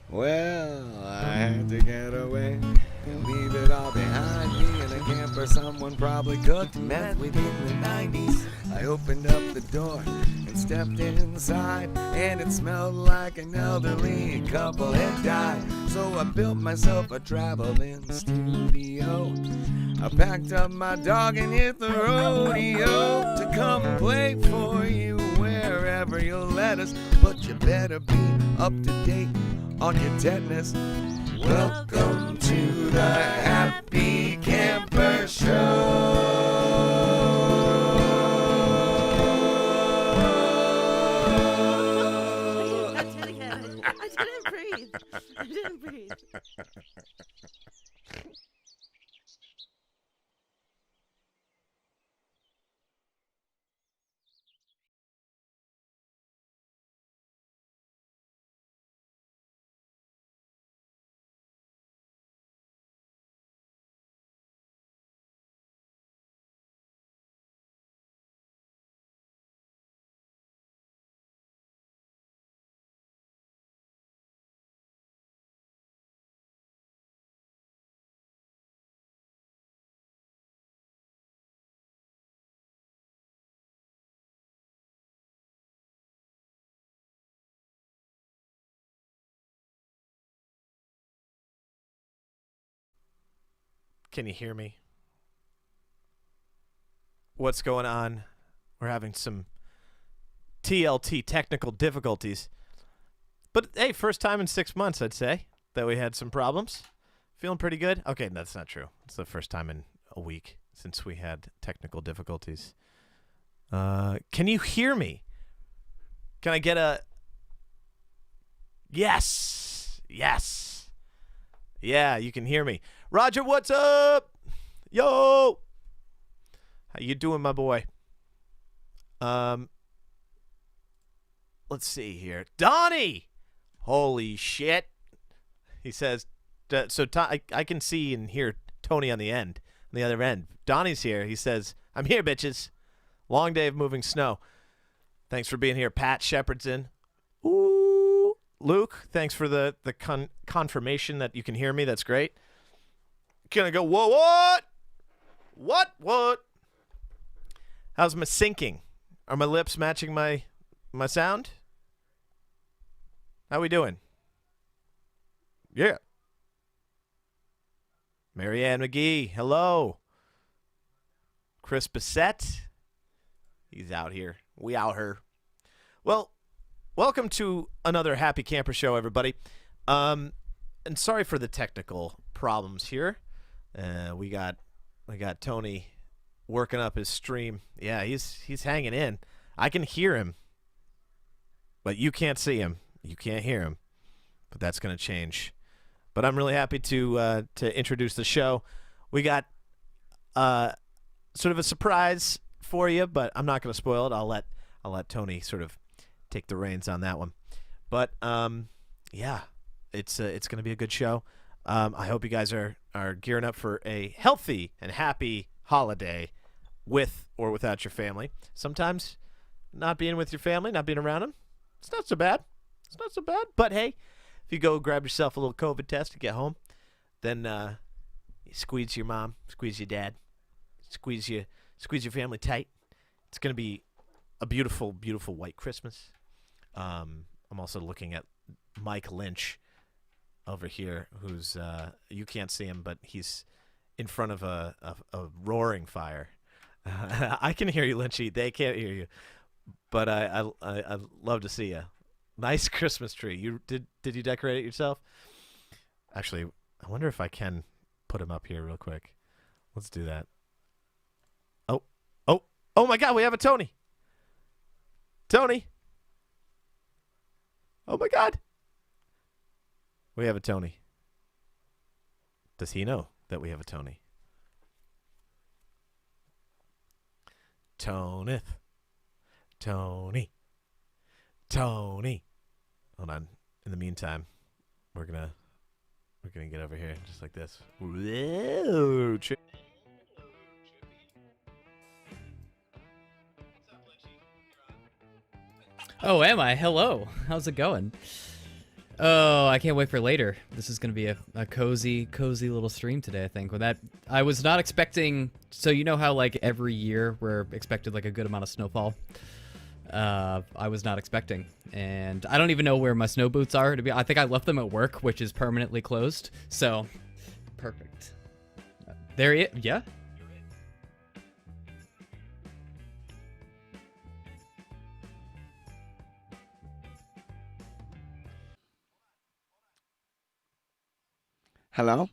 Well, I had to get away and leave it all behind me in a camper someone probably cooked meth with in the 90s. I opened up the door and stepped inside, and it smelled like an elderly couple had died. So I built myself a traveling studio. I packed up my dog and hit the rodeo to come play for you wherever you'll let us. But you better be up to date on your tetanus. Welcome to the Happy Camper Show. I did it again. I didn't breathe. I didn't breathe. Can you hear me? What's going on? We're having some TLT technical difficulties. But hey, first time in 6 months, I'd say, that we had some problems. Feeling pretty good? Okay, that's not true. It's the first time in a week since we had technical difficulties. Can you hear me? Can I get a... Yes! Yes! Yeah, you can hear me. Roger, what's up? Yo! How you doing, my boy? Let's see here. Donnie! Holy shit. He says, so I can see and hear Tony on the other end. Donnie's here. He says, I'm here, bitches. Long day of moving snow. Thanks for being here. Pat Shepard's in. Ooh. Luke, thanks for the confirmation that you can hear me. That's great. Can I go, whoa, what? What? How's my syncing? Are my lips matching my sound? How we doing? Yeah. Marianne McGee, hello. Chris Bissett, he's out here. We out here. Well, welcome to another Happy Camper show, everybody. And sorry for the technical problems here. We got Tony working up his stream. Yeah, he's hanging in. I can hear him, but you can't see him. You can't hear him. But that's going to change. But I'm really happy to introduce the show. We got sort of a surprise for you, but I'm not going to spoil it. I'll let Tony sort of take the reins on that one. But yeah, it's going to be a good show. I hope you guys are gearing up for a healthy and happy holiday with or without your family. Sometimes not being with your family, not being around them, it's not so bad. It's not so bad. But hey, if you go grab yourself a little COVID test to get home, then you squeeze your mom, squeeze your dad, squeeze your family tight. It's going to be a beautiful, beautiful white Christmas. I'm also looking at Mike Lynch over here, who's you can't see him, but he's in front of a roaring fire. I can hear you, Lynchy. They can't hear you, but I love to see you. Nice Christmas tree. You did you decorate it yourself? Actually, I wonder if I can put him up here real quick. Let's do that. Oh my God, we have a Tony. Tony. Oh my God. We have a Tony. Does he know that we have a Tony? Toneth. Tony. Hold on. In the meantime, we're gonna get over here just like this. Whoa, Oh, am I? Hello. How's it going? Oh, I can't wait for later. This is going to be a cozy little stream today, I think. With that, I was not expecting... So you know how, like, every year we're expected, like, a good amount of snowfall? I was not expecting. And I don't even know where my snow boots are. I think I left them at work, which is permanently closed. So, perfect. There he is. Yeah? Hello?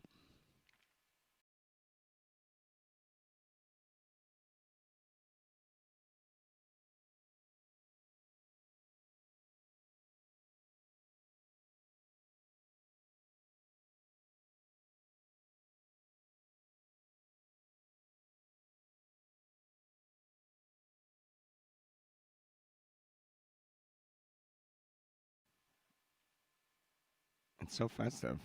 It's so festive.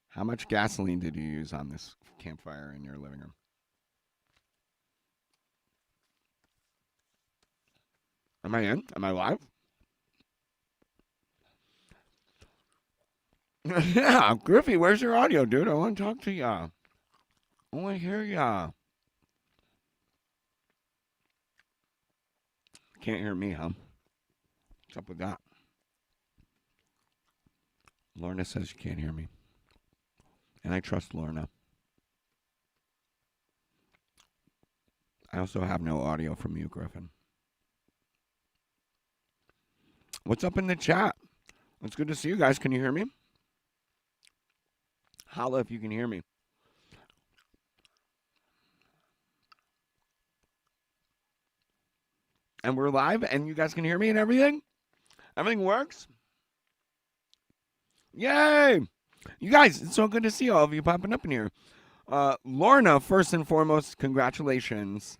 How much gasoline did you use on this campfire in your living room? Am I in? Am I live? Yeah, Griffey, where's your audio, dude? I want to talk to ya. I want to hear ya. Can't hear me, huh? What's up with that? Lorna says you can't hear me. And I trust Lorna. I also have no audio from you, Griffin. What's up in the chat? It's good to see you guys. Can you hear me? Holla if you can hear me. And we're live, and you guys can hear me and everything? Everything works? Yay! You guys, it's so good to see all of you popping up in here. Lorna, first and foremost, congratulations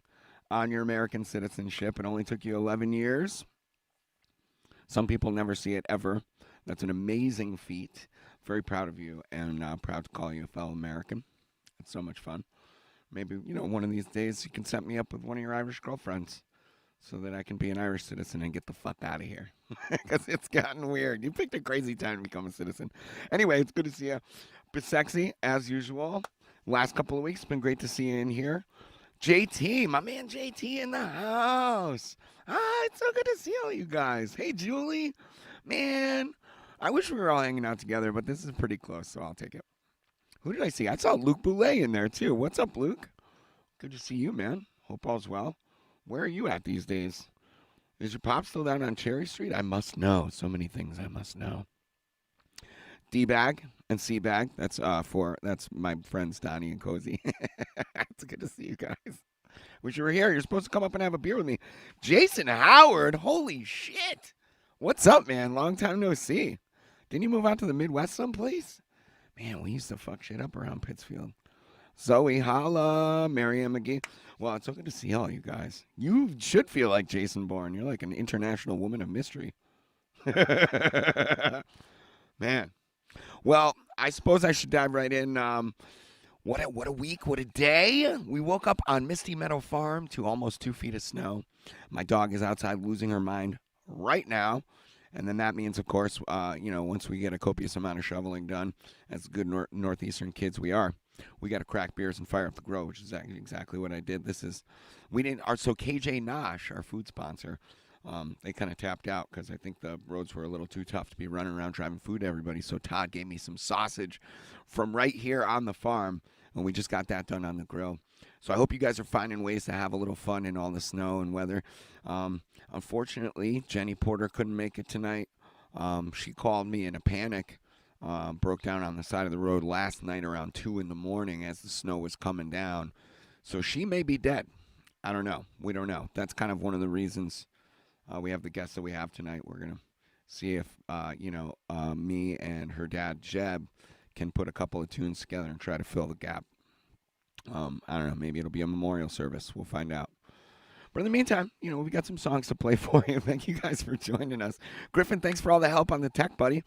on your American citizenship. It only took you 11 years. Some people never see it ever. That's an amazing feat. Very proud of you, and proud to call you a fellow American. It's so much fun. Maybe, one of these days you can set me up with one of your Irish girlfriends so that I can be an Irish citizen and get the fuck out of here. Because it's gotten weird. You picked a crazy time to become a citizen. Anyway, it's good to see you. But sexy, as usual. Last couple of weeks, it's been great to see you in here. JT, my man JT in the house. It's so good to see all you guys. Hey, Julie. Man, I wish we were all hanging out together, but this is pretty close, so I'll take it. Who did I see? I saw Luke Boulay in there, too. What's up, Luke? Good to see you, man. Hope all's well. Where are you at these days? Is your pop still down on Cherry Street? I must know. So many things I must know. D-Bag and C-Bag. That's my friends Donnie and Cozy. It's good to see you guys. Wish you were here. You're supposed to come up and have a beer with me. Jason Howard. Holy shit. What's up, man? Long time no see. Didn't you move out to the Midwest someplace? Man, we used to fuck shit up around Pittsfield. Zoe, holla. Marianne McGee. Well, it's so good to see all you guys. You should feel like Jason Bourne. You're like an international woman of mystery. Man. Well, I suppose I should dive right in. What a week, what a day. We woke up on Misty Meadow Farm to almost 2 feet of snow. My dog is outside losing her mind right now. And then that means, of course, once we get a copious amount of shoveling done, as good Northeastern kids we are, we got to crack beers and fire up the grill, which is exactly what I did. So KJ Nosh, our food sponsor, they kind of tapped out because I think the roads were a little too tough to be running around driving food to everybody. So Todd gave me some sausage from right here on the farm, and we just got that done on the grill. So I hope you guys are finding ways to have a little fun in all the snow and weather. Unfortunately, Jenny Porter couldn't make it tonight. She called me in a panic, broke down on the side of the road last night around 2 in the morning as the snow was coming down. So she may be dead. I don't know. We don't know. That's kind of one of the reasons we have the guests that we have tonight. We're going to see if, me and her dad, Jeb, can put a couple of tunes together and try to fill the gap. I don't know. Maybe it'll be a memorial service. We'll find out. But in the meantime, we got some songs to play for you. Thank you guys for joining us. Griffin, thanks for all the help on the tech, buddy.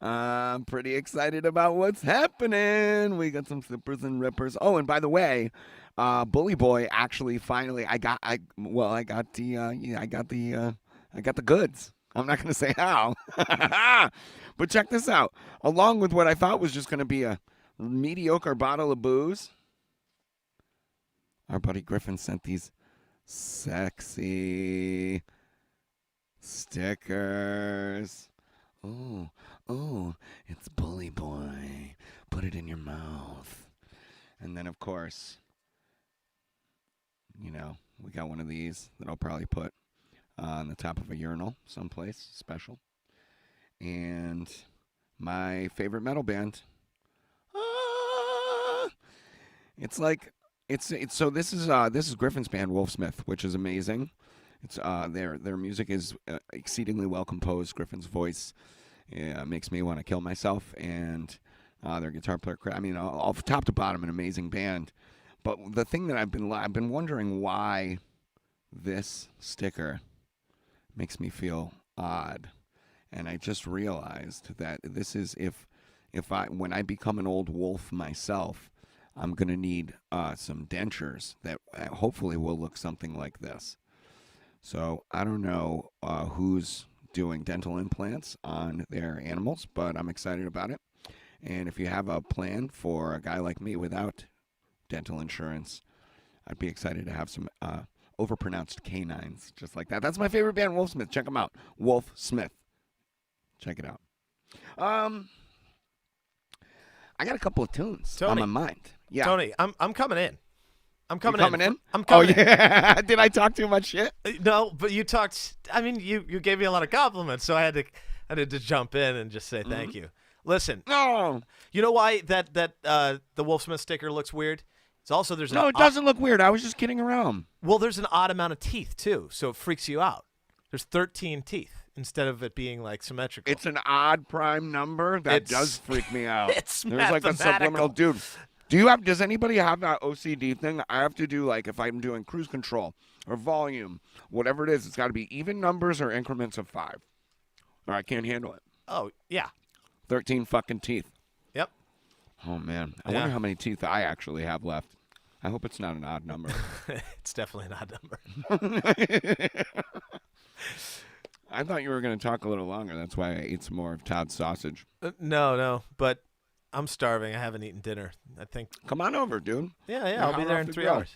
I'm pretty excited about what's happening. We got some slippers and rippers. Oh, and by the way, Bully Boy actually finally I got the goods. I'm not going to say how. But check this out. Along with what I thought was just going to be a mediocre bottle of booze, our buddy Griffin sent these sexy stickers. Oh, it's Bully Boy. Put it in your mouth. And then, of course, we got one of these that I'll probably put on the top of a urinal someplace special. And my favorite metal band. It's like so this is Griffin's band Wolfsmith, which is amazing. It's their music is exceedingly well composed. Griffin's voice makes me want to kill myself, and their guitar player, all top to bottom, an amazing band. But the thing that I've been wondering why this sticker makes me feel odd, and I just realized that this is when I become an old wolf myself, I'm going to need some dentures that hopefully will look something like this. So I don't know who's doing dental implants on their animals, but I'm excited about it. And if you have a plan for a guy like me without dental insurance, I'd be excited to have some overpronounced canines just like that. That's my favorite band, Wolfsmith. Check them out. Wolfsmith. Check it out. I got a couple of tunes on my mind. Yeah. Tony, I'm coming in. I'm coming in. I'm coming in. Oh, yeah. Did I talk too much shit? No, but you talked. I mean, you gave me a lot of compliments, so I had to jump in and just say thank you. Listen. No. You know why that the Wolfsmith sticker looks weird? It's also there's it doesn't look weird. I was just kidding around. Well, there's an odd amount of teeth too, so it freaks you out. There's 13 teeth instead of it being like symmetrical. It's an odd prime number. That does freak me out. It's There's like a subliminal dude. Does anybody have that OCD thing? I have to do, like, if I'm doing cruise control or volume, whatever it is, it's got to be even numbers or increments of 5. Or I can't handle it. Oh, yeah. 13 fucking teeth. Yep. Oh, man. I wonder how many teeth I actually have left. I hope it's not an odd number. It's definitely an odd number. I thought you were going to talk a little longer. That's why I ate some more of Todd's sausage. No, but I'm starving. I haven't eaten dinner. I think. Come on over, dude. Yeah, I'll be there in 3 hours.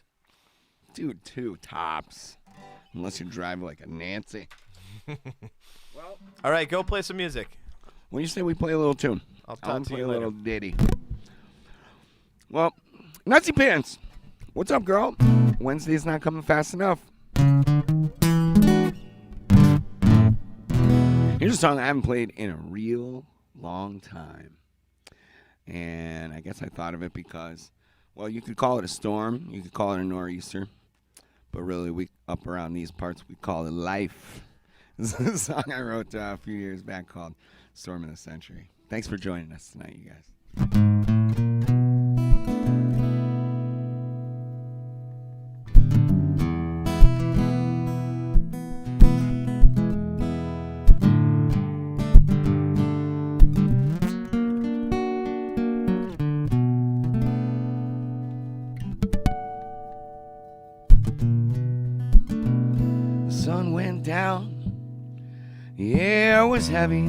do 2 tops. Unless you drive like a Nancy. All right, go play some music. What do you say we play a little tune? I'll talk to play you a later. little ditty. Well, Nutsy Pants, what's up, girl? Wednesday's not coming fast enough. Here's a song I haven't played in a real long time. And I guess I thought of it because, well, you could call it a storm. You could call it a nor'easter. But really, we up around these parts, we call it life. This is a song I wrote a few years back called Storm of the Century. Thanks for joining us tonight, you guys. The sun went down, the air was heavy,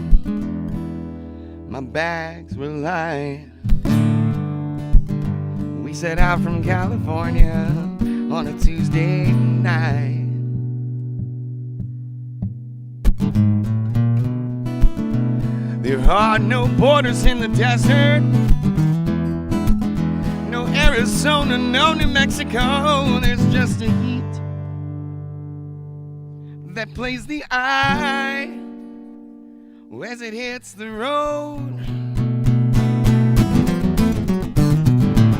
my bags were light. We set out from California on a Tuesday night. There are no borders in the desert, no Arizona, no New Mexico. There's just a heat that plays the eye as it hits the road.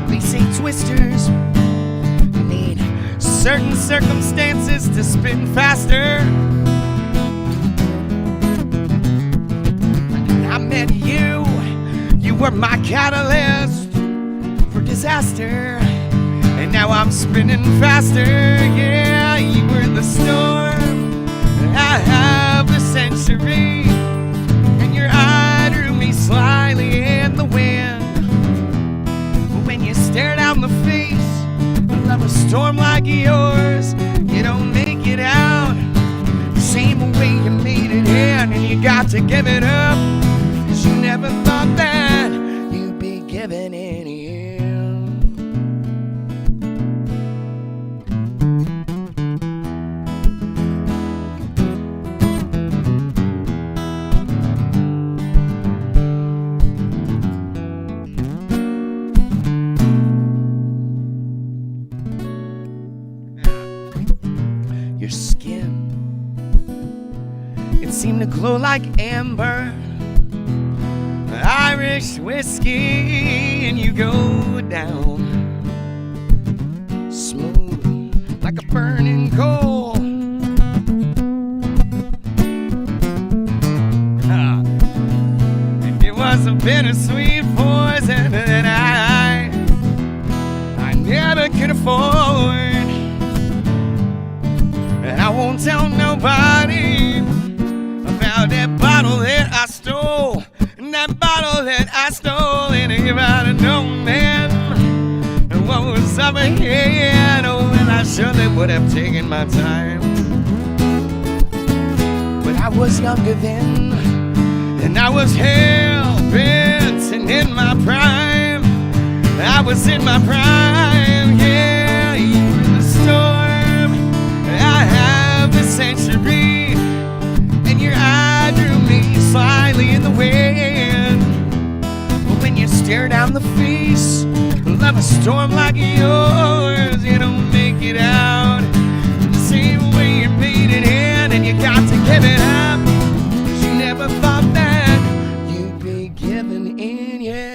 They say twisters need certain circumstances to spin faster. I met you, you were my catalyst for disaster. And now I'm spinning faster, yeah, you were the storm. I have the century, and your eye drew me slyly in the wind. But when you stare down the face of a storm like yours, you don't make it out the same way you made it in. And you got to give it up, 'cause you never thought that you'd be giving in here. Your skin, it seemed to glow like amber, Irish whiskey, and you go down smooth like a burning coal. And it was a bittersweet poison that I never could afford. And I won't tell nobody about that bottle that I stole. And that bottle that I stole. And if I'd have known then what was up ahead, oh, well, I surely would have taken my time. But I was younger then, and I was hell-bent and in my prime. I was in my prime, yeah, you were the storm. I have the century, and your eye drew me slyly in the wind. But when you stare down the face of a storm like yours, you don't make it out the same way you made it in. And you got to give it up, 'cause you never thought that you'd be giving in, yeah.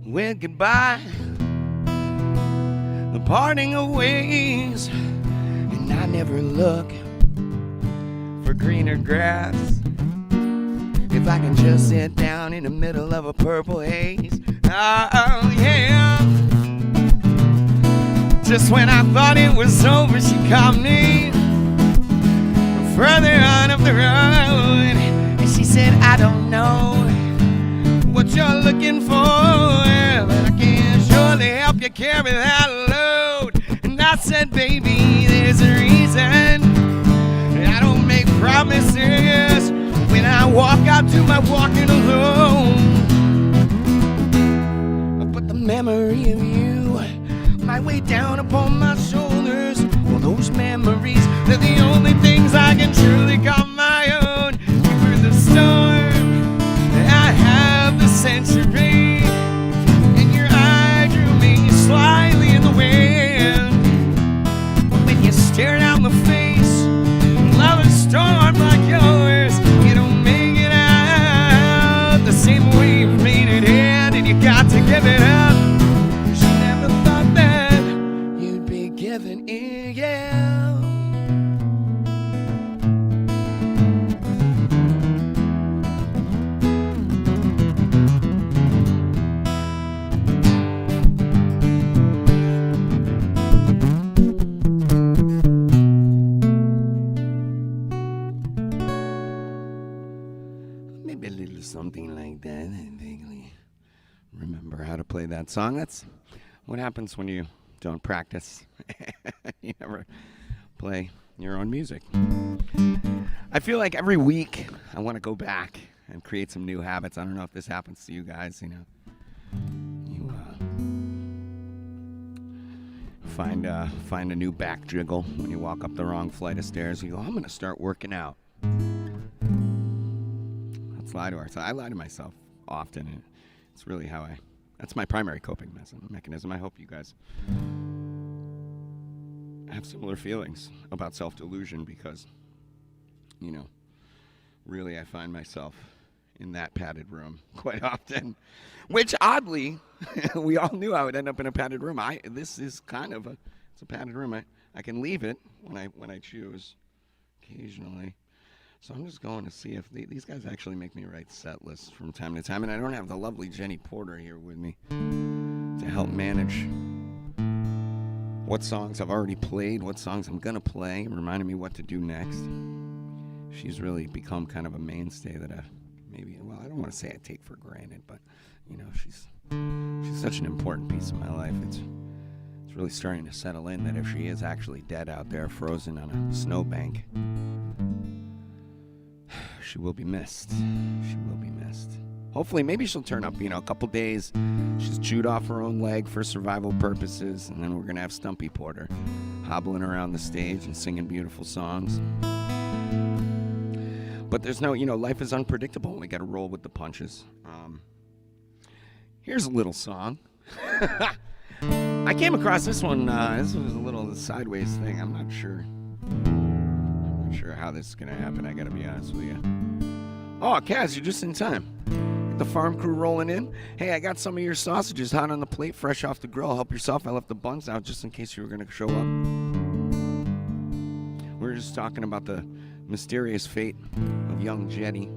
With goodbye, the parting of ways, and I never look over greener grass. If I can just sit down in the middle of a purple haze. Oh, yeah. Just when I thought it was over, she called me further on up the road. And she said, I don't know what you're looking for, but I can surely help you carry that load. And I said, baby, there's a reason I don't make promises when I walk out to my walking alone. But the memory of you might weigh down upon my shoulders. Well, those memories, they're the only things I can truly call my own. You were the storm, I have the century, and your eye drew me slightly in the wind. When you stare down the face of a storm like yours, you don't make it out the same way you made it in, and you got to give it up. She never thought that you'd be giving in, yeah. Maybe a little something like that. I vaguely remember how to play that song. That's what happens when you don't practice. You never play your own music. I feel like every week I want to go back and create some new habits. I don't know if this happens to you guys. You know, you find a new back jiggle when you walk up the wrong flight of stairs. You go, I'm going to start working out. Let's lie to ourselves. I lie to myself often, and it's really how that's my primary coping mechanism. I hope you guys have similar feelings about self-delusion, because, you know, really I find myself in that padded room quite often, which oddly, we all knew I would end up in a padded room. This is kind of it's a padded room. I can leave it when I choose occasionally. So I'm just going to see if these guys actually make me write set lists from time to time. And I don't have the lovely Jenny Porter here with me to help manage what songs I've already played, what songs I'm going to play, reminding me what to do next. She's really become kind of a mainstay that I don't want to say I take for granted, but, you know, she's such an important piece of my life. It's really starting to settle in that if she is actually dead out there, frozen on a snowbank, she will be missed. She will be missed. Hopefully, maybe she'll turn up, a couple days. She's chewed off her own leg for survival purposes, and then we're going to have Stumpy Porter hobbling around the stage and singing beautiful songs. But there's no, life is unpredictable, and we got to roll with the punches. Here's a little song. I came across this one. This was a little sideways thing. I'm not sure how this is going to happen, I got to be honest with you. Oh, Kaz, you're just in time. The farm crew rolling in. Hey, I got some of your sausages hot on the plate, fresh off the grill. Help yourself. I left the buns out just in case you were going to show up. We were just talking about the mysterious fate of young Jenny.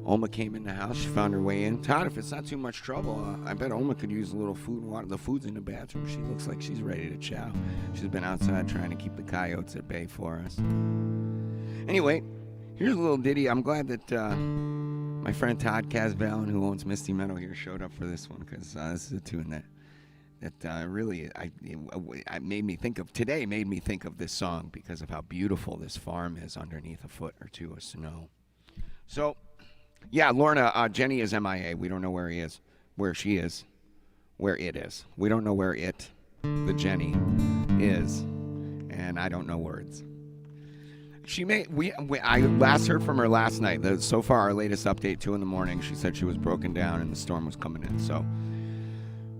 Oma came in the house. She found her way in. Todd, if it's not too much trouble, I bet Oma could use a little food and water. The food's in the bathroom. She looks like she's ready to chow. She's been outside trying to keep the coyotes at bay for us. Anyway, here's a little ditty. I'm glad that my friend Todd Casvallon, who owns Misty Meadow here, showed up for this one, because this is a tune that really made me think of this song because of how beautiful this farm is underneath a foot or two of snow. So, yeah, Lorna, Jenny is MIA. We don't know where it is. We don't know where the Jenny is, and I don't know words. I last heard from her last night. So far, our latest update, 2 a.m, she said she was broken down and the storm was coming in. So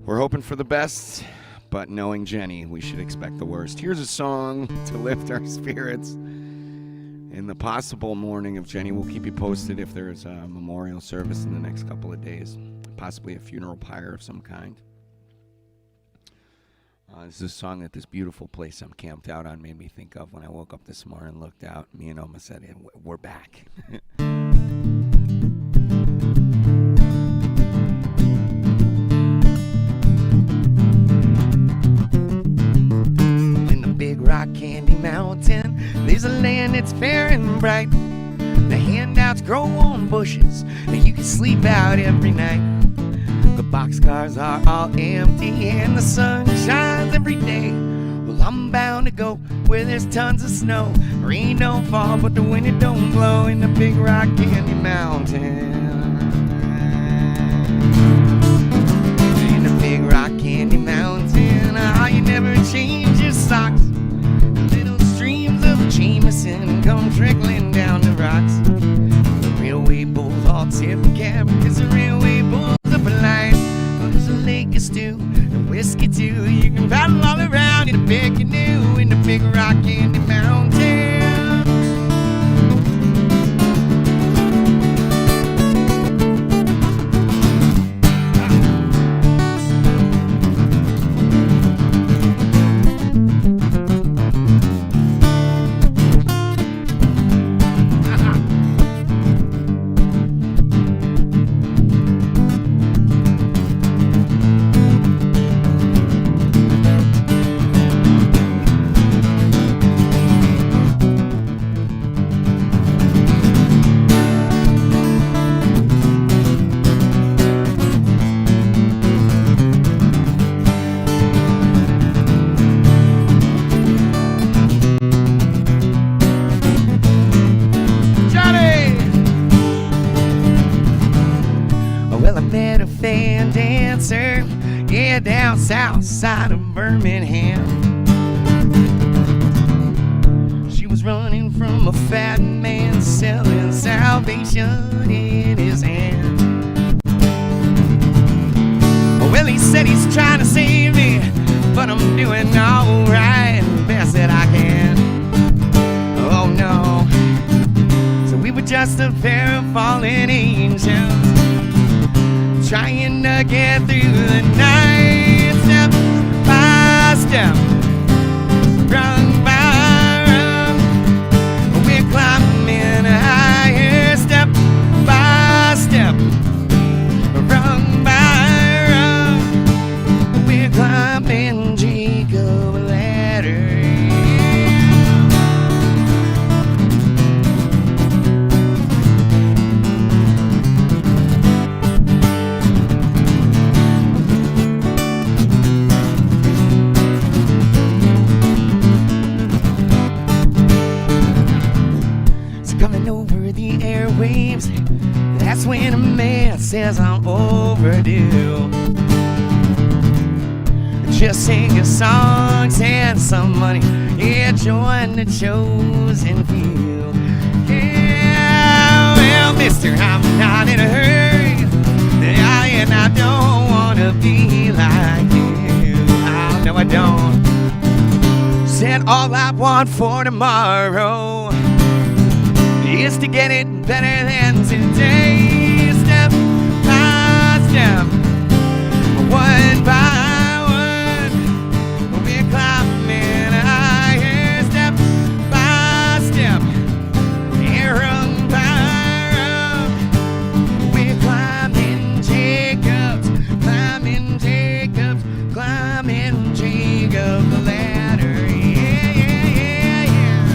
we're hoping for the best, but knowing Jenny, we should expect the worst. Here's a song to lift our spirits in the possible mourning of Jenny. We'll keep you posted if there's a memorial service in the next couple of days, possibly a funeral pyre of some kind. This is a song that this beautiful place I'm camped out on made me think of when I woke up this morning and looked out. Me and Oma said, we're back. In the Big Rock Candy Mountain, there's a land that's fair and bright. The handouts grow on bushes, and you can sleep out every night. The boxcars are all empty, and the sun shines every day. Well, I'm bound to go where there's tons of snow. Rain don't fall, but the wind it don't blow in the Big Rock Candy Mountain. In the Big Rock Candy Mountain, you never change your socks. Little streams of Jameson come trickling down the rocks. The railway bulls all tip cab, cause the railway bulls up a line. There's a lake of stew and whiskey too. You can paddle all around in a big canoe in the Big Rock Candy Mountain. Down south side of Birmingham. She was running from a fat man selling salvation in his hand. Well, he said he's trying to save me, but I'm doing alright, best that I can. Oh no. So we were just a pair of fallen angels, trying to get through the night, step by step, rung by rung. We're climbing higher, step by step, rung by rung. We're climbing Jacob ladder. That's when a man says I'm overdue. Just sing your songs and some money, yeah, join the chosen few. Yeah, well, mister, I'm not in a hurry, and I don't wanna be like you. Oh, no, I don't. Said all I want for tomorrow is to get it better than today. Step by step, one by one, we're climbing higher. Step by step, rung by rung, we're climbing Jacob's, climbing Jacob's, climbing Jacob's ladder. Yeah, yeah, yeah, yeah.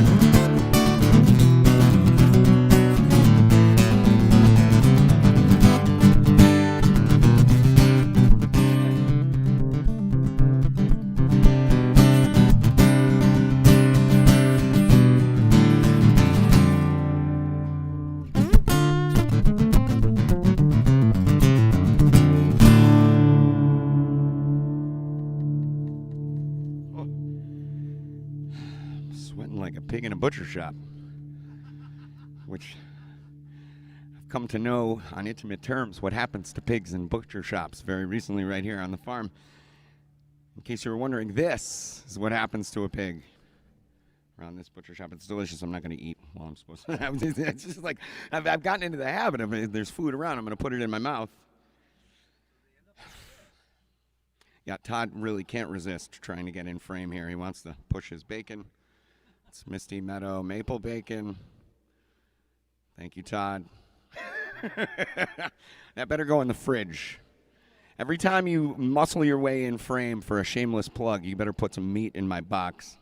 Sweating like a pig in a butcher shop, which I've come to know on intimate terms what happens to pigs in butcher shops very recently right here on the farm. In case you were wondering, this is what happens to a pig around this butcher shop. It's delicious. I'm not going to eat while I'm supposed to. It's just like I've gotten into the habit of, if there's food around, I'm going to put it in my mouth. Yeah, Todd really can't resist trying to get in frame here. He wants to push his bacon. It's Misty Meadow maple bacon. Thank you, Todd. That better go in the fridge. Every time you muscle your way in frame for a shameless plug, you better put some meat in my box.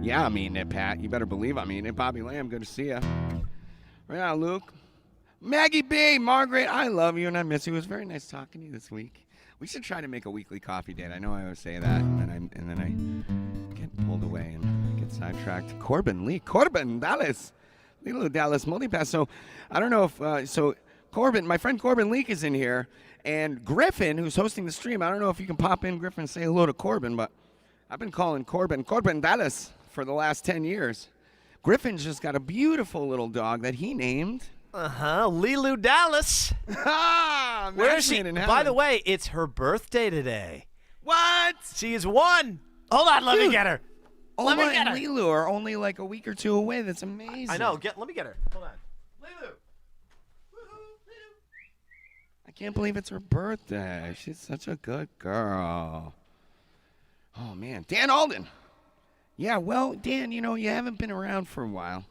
Yeah, I mean it, Pat. You better believe I mean it. Bobby Lamb, good to see you. Yeah, Luke. Maggie B, Margaret, I love you and I miss you. It was very nice talking to you this week. We should try to make a weekly coffee date. I know I always say that, and then I get pulled away and get sidetracked. Corbin Lee, Corbin Dallas, little Dallas multipass. So I don't know if so. Corbin, my friend Corbin Leak is in here, and Griffin, who's hosting the stream. I don't know if you can pop in, Griffin, and say hello to Corbin, but I've been calling Corbin Dallas for the last 10 years. Griffin's just got a beautiful little dog that he named. Lilu Dallas. Ah, Where is she? in By heaven. the way, it's her birthday today. What? She is 1. Hold on, let me Dude. get her. Oma me get and her. Lilu are only like a week or two away. That's amazing. I know. Let me get her. Hold on. Lilu. I can't believe it's her birthday. She's such a good girl. Oh, man. Dan Alden. Yeah, well, Dan, you know, you haven't been around for a while.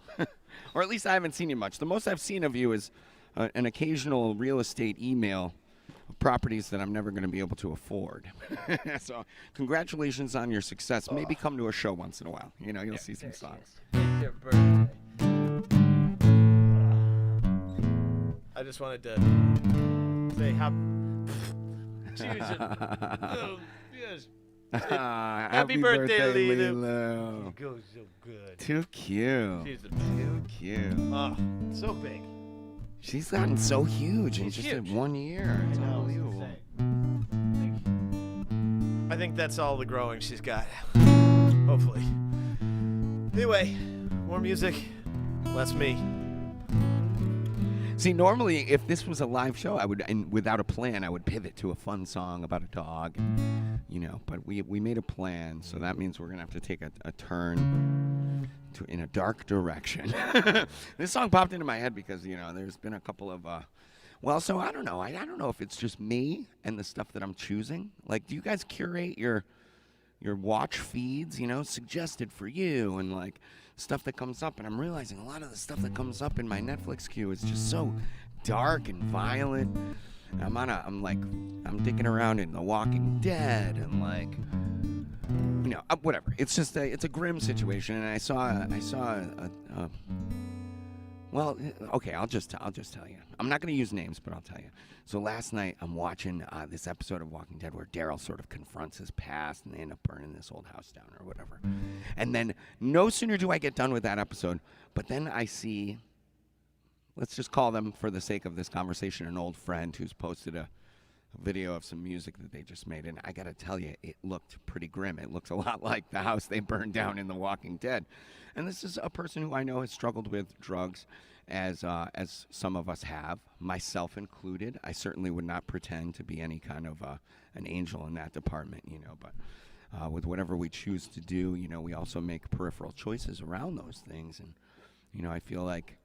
Or at least I haven't seen you much. The most I've seen of you is an occasional real estate email of properties that I'm never going to be able to afford. So congratulations on your success. Maybe come to a show once in a while. You know, you'll see some songs. It's your birthday. I just wanted to say Jesus. Oh, yes. Happy birthday, Lilu. Lilu. She goes so good. Too cute. She's the Too cute. Oh, so big. She's gotten so huge in She's just huge. 1 year. It's I know, it's unbelievable. insane. I think that's all the growing she's got. Hopefully. Anyway, more music, less me. See, normally, if this was a live show, I would, and without a plan, I would pivot to a fun song about a dog, you know. But we made a plan, so that means we're gonna have to take a turn in a dark direction. This song popped into my head because there's been a couple of, so I don't know. I don't know if it's just me and the stuff that I'm choosing. Like, do you guys curate your watch feeds? Suggested for you and like. Stuff that comes up, and I'm realizing a lot of the stuff that comes up in my Netflix queue is just so dark and violent. And I'm digging around in The Walking Dead and like, whatever. It's just it's a grim situation, and I saw well, okay, I'll just tell you. I'm not going to use names, but I'll tell you. So last night, I'm watching this episode of Walking Dead where Daryl sort of confronts his past, and they end up burning this old house down or whatever. And then no sooner do I get done with that episode, but then I see, let's just call them, for the sake of this conversation, an old friend who's posted a video of some music that they just made. And I got to tell you, it looked pretty grim. It looks a lot like the house they burned down in The Walking Dead. And this is a person who I know has struggled with drugs, as some of us have, myself included. I certainly would not pretend to be any kind of an angel in that department, but with whatever we choose to do, we also make peripheral choices around those things. And, I feel like,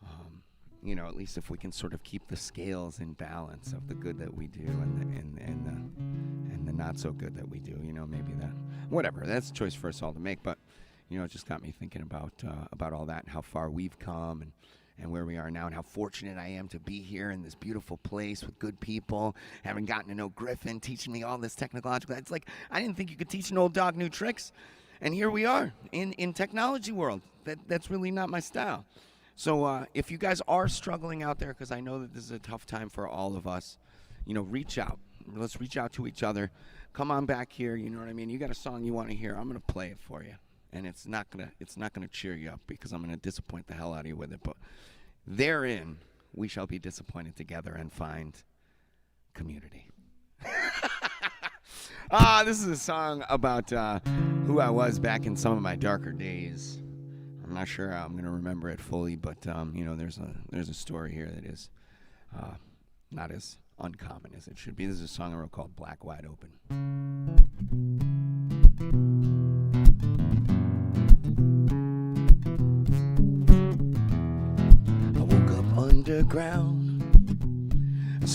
at least if we can sort of keep the scales in balance of the good that we do and the not so good that we do, maybe that, whatever, that's a choice for us all to make. But it just got me thinking about all that and how far we've come and where we are now and how fortunate I am to be here in this beautiful place with good people, having gotten to know Griffin, teaching me all this technological. It's like, I didn't think you could teach an old dog new tricks. And here we are in technology world. That's really not my style. So if you guys are struggling out there, because I know that this is a tough time for all of us, reach out. Let's reach out to each other. Come on back here. You know what I mean? You got a song you want to hear. I'm going to play it for you. And it's not gonna cheer you up because I'm gonna disappoint the hell out of you with it. But therein, we shall be disappointed together and find community. This is a song about who I was back in some of my darker days. I'm not sure how I'm gonna remember it fully, but there's a story here that is not as uncommon as it should be. This is a song I wrote called Black Wide Open. Underground,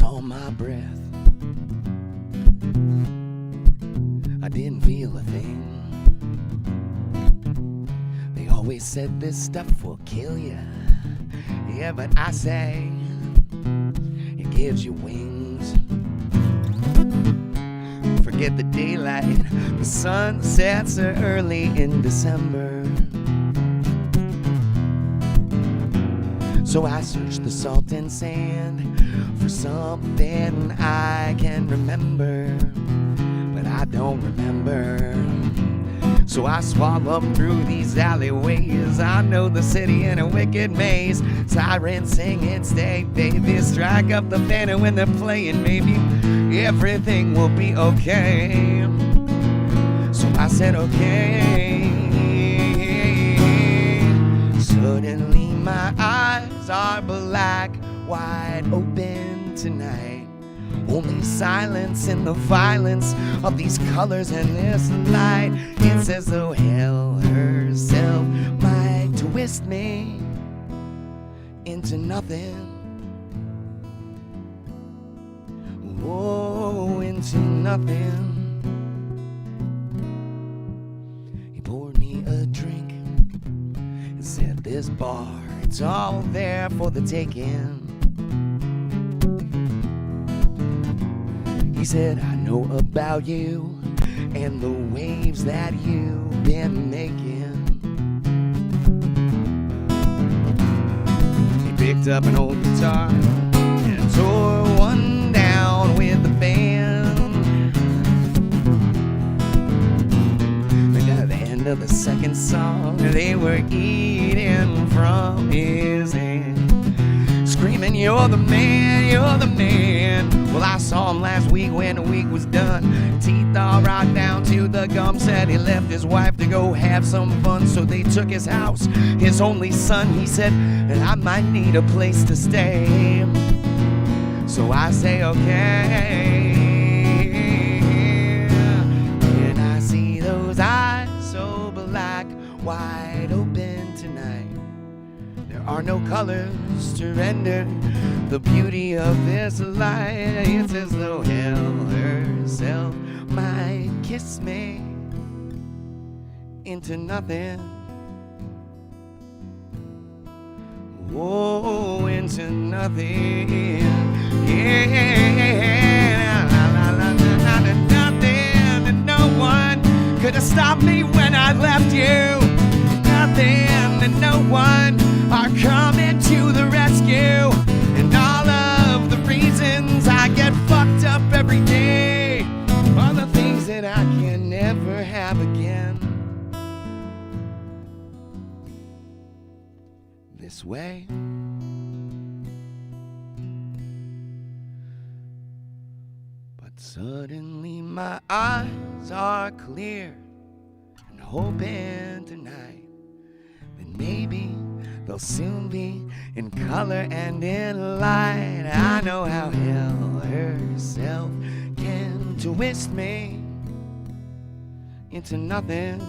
all my breath. I didn't feel a thing. They always said this stuff will kill you. Yeah, but I say it gives you wings. Forget the daylight, the sun sets early in December. So I searched the salt and sand for something I can remember, but I don't remember. So I swallow through these alleyways. I know the city in a wicked maze. Sirens sing and stay, baby. Strike up the band, and when they're playing, maybe everything will be okay. So I said, okay. Suddenly my eyes are black, wide open tonight. Only silence in the violence of these colors and this light. It's as though hell herself might twist me into nothing. Whoa, into nothing. He poured me a drink and said, this bar, it's all there for the taking. He said, I know about you and the waves that you've been making. He picked up an old guitar and tore one down with the band. And at the end of the second song, they were eating from his hand, screaming, you're the man, you're the man. Well, I saw him last week when the week was done. Teeth all right down to the gum. Said he left his wife to go have some fun, so they took his house, his only son. He said, and I might need a place to stay. So I say, okay. And I see those eyes so black, wide open tonight. There are no colors to render the beauty of this light. It's as though hell herself might kiss me into nothing. Whoa, into nothing. Yeah, nothing, and no one could have stopped me when I left you. Nothing and no one are coming to the rescue. And all of the reasons I get fucked up every day are the things that I can never have again. This way. But suddenly my eyes are clear and hoping tonight that maybe they'll soon be in color and in light. I know how hell herself can twist me into nothing.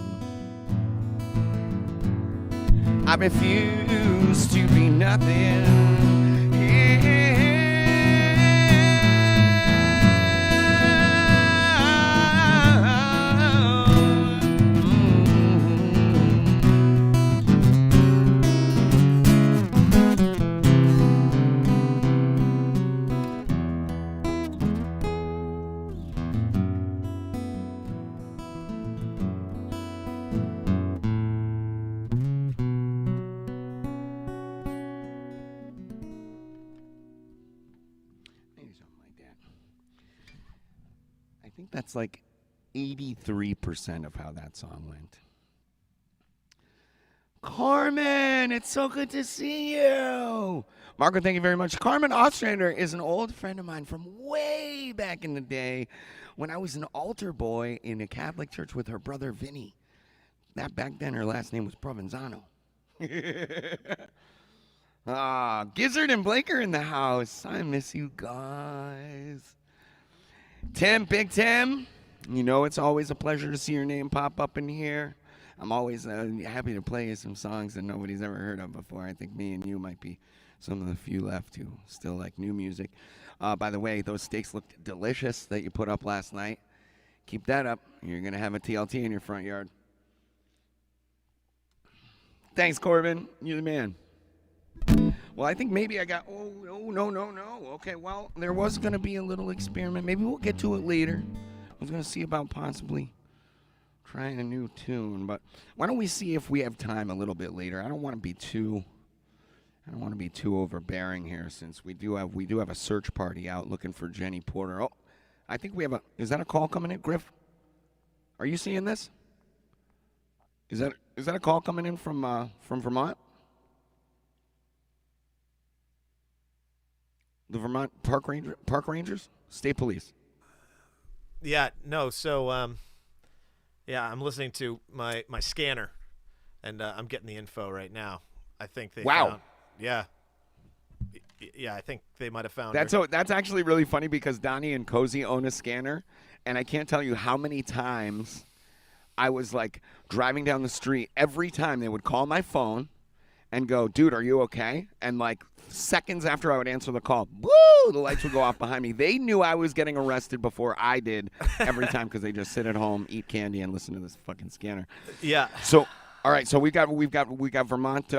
I refuse to be nothing. I think that's like 83% of how that song went. Carmen, it's so good to see you. Margaret, thank you very much. Carmen Ostrander is an old friend of mine from way back in the day when I was an altar boy in a Catholic church with her brother Vinny. That back then her last name was Provenzano. Gizzard and Blake are in the house. I miss you guys. Tim, Big Tim, you know it's always a pleasure to see your name pop up in here. I'm always happy to play you some songs that nobody's ever heard of before. I think me and you might be some of the few left who still like new music. By the way, those steaks looked delicious that you put up last night. Keep that up. You're going to have a TLT in your front yard. Thanks, Corbin. You're the man. Well, I think maybe I got... Oh, no. Okay, well, there was going to be a little experiment. Maybe we'll get to it later. I was going to see about possibly trying a new tune, but why don't we see if we have time a little bit later? I don't want to be too overbearing here, since we do have a search party out looking for Jenny Porter. Oh, I think we have a... Is that a call coming in, Griff? Are you seeing this? Is that a call coming in from Vermont? The Vermont Park Rangers? State Police. Yeah, no, so yeah, I'm listening to my scanner, and I'm getting the info right now. I think they Wow. found, yeah, I think they might have found That's her. that's actually really funny, because Donnie and Cozy own a scanner, and I can't tell you how many times I was like driving down the street. Every time they would call my phone and go, "Dude, are you okay?" And like seconds after I would answer the call, woo, the lights would go off behind me. They knew I was getting arrested before I did every time, because they just sit at home, eat candy, and listen to this fucking scanner. Yeah. So, all right, so we've got Vermont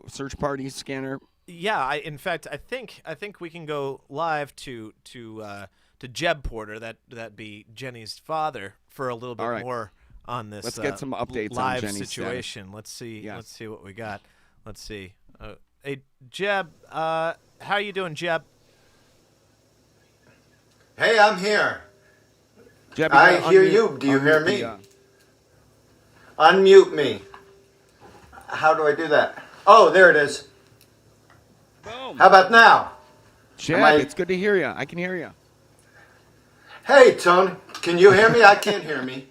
search party scanner. Yeah, in fact, I think we can go live to Jeb Porter, that be Jenny's father, for a little bit All right. more on this. Let's get some updates on live Jenny's situation. Let's see. Yes. Let's see what we got. Let's see. Hey, Jeb, how you doing, Jeb? Hey, I'm here. Jeb, I gotta hear unmute- you. Do you hear unmute me? the, Unmute me. How do I do that? Oh, there it is. Boom. How about now? Jeb, Am I- it's good to hear you. I can hear you. Hey, Tony. Can you hear me? I can't hear me.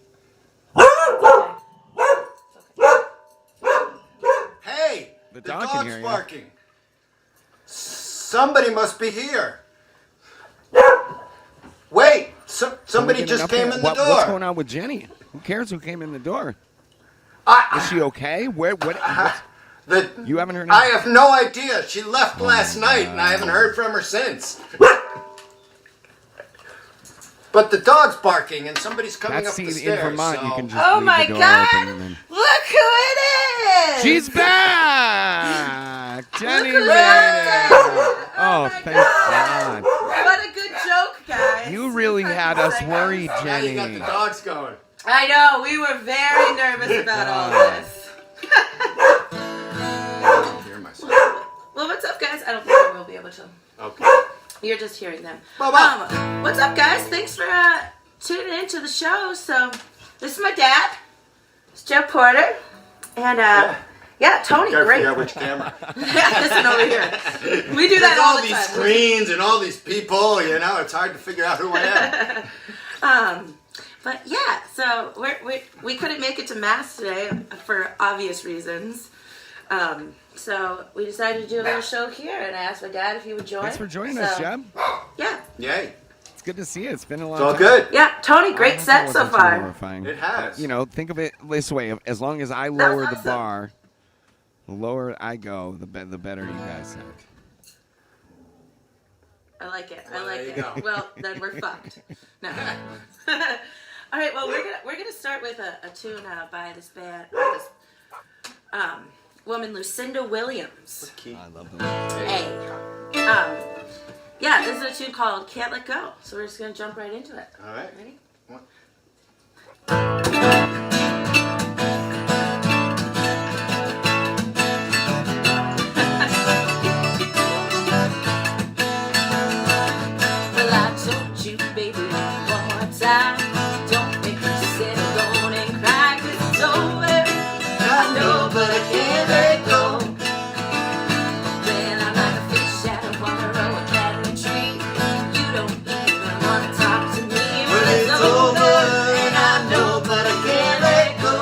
Hey, The the dog can dog's hear you. barking. Somebody must be here. Wait, somebody Can we get an just came update? in the What's going door. on with Jenny? Who cares who came in the door? I, Is she okay? What the, you haven't heard? I have no idea. She left last night, and I haven't heard from her since. But the dog's barking, and somebody's coming That's up the in stairs. Vermont. so- You can just Oh leave my the door God! open and then... Look who it is! She's back! Jenny Look who's made out it! there! Oh, my thank God! God! What a good joke, guys. You really had us worried, Now you got the Jenny. dogs going. I know. We were very nervous about all this. I don't hear myself. Well, what's up, guys? I don't think I will be able to. Okay. You're just hearing them. Bye-bye. What's up, guys? Thanks for tuning into the show. So, this is my dad. It's Jeff Porter. And, yeah, Tony, Gotta great. figure out which camera. Yeah, this one over here. We do that There's all all the these time. screens and all these people, you know, it's hard to figure out who I am. But yeah, so we couldn't make it to Mass today for obvious reasons. So we decided to do a little show here, and I asked my dad if he would join. Thanks for joining us, So, Jeb. Yeah, Yay. It's good to see you. It's been a long It's all time. good. yeah, Tony, great set so Wasn't too far. horrifying. It has. You know, think of it this way: as long as I was lower the awesome. bar, the lower I go, the better you guys sound. I like it. I Well, like there it. you go. Well, then we're fucked. No. All right. Well, we're gonna start with a tune by this band, this woman, Lucinda Williams. I love them. Hey. Yeah, this is a tune called "Can't Let Go." So we're just gonna jump right into it. All right. Ready? Well, I told you, baby, one more time. Don't make me sit alone and cry, 'cause it's over. I know, but I can't let go. Well, I'm like a fish out of water or a cat in a tree. You don't even want to talk to me. Well, it's over, and I know, but I can't let go.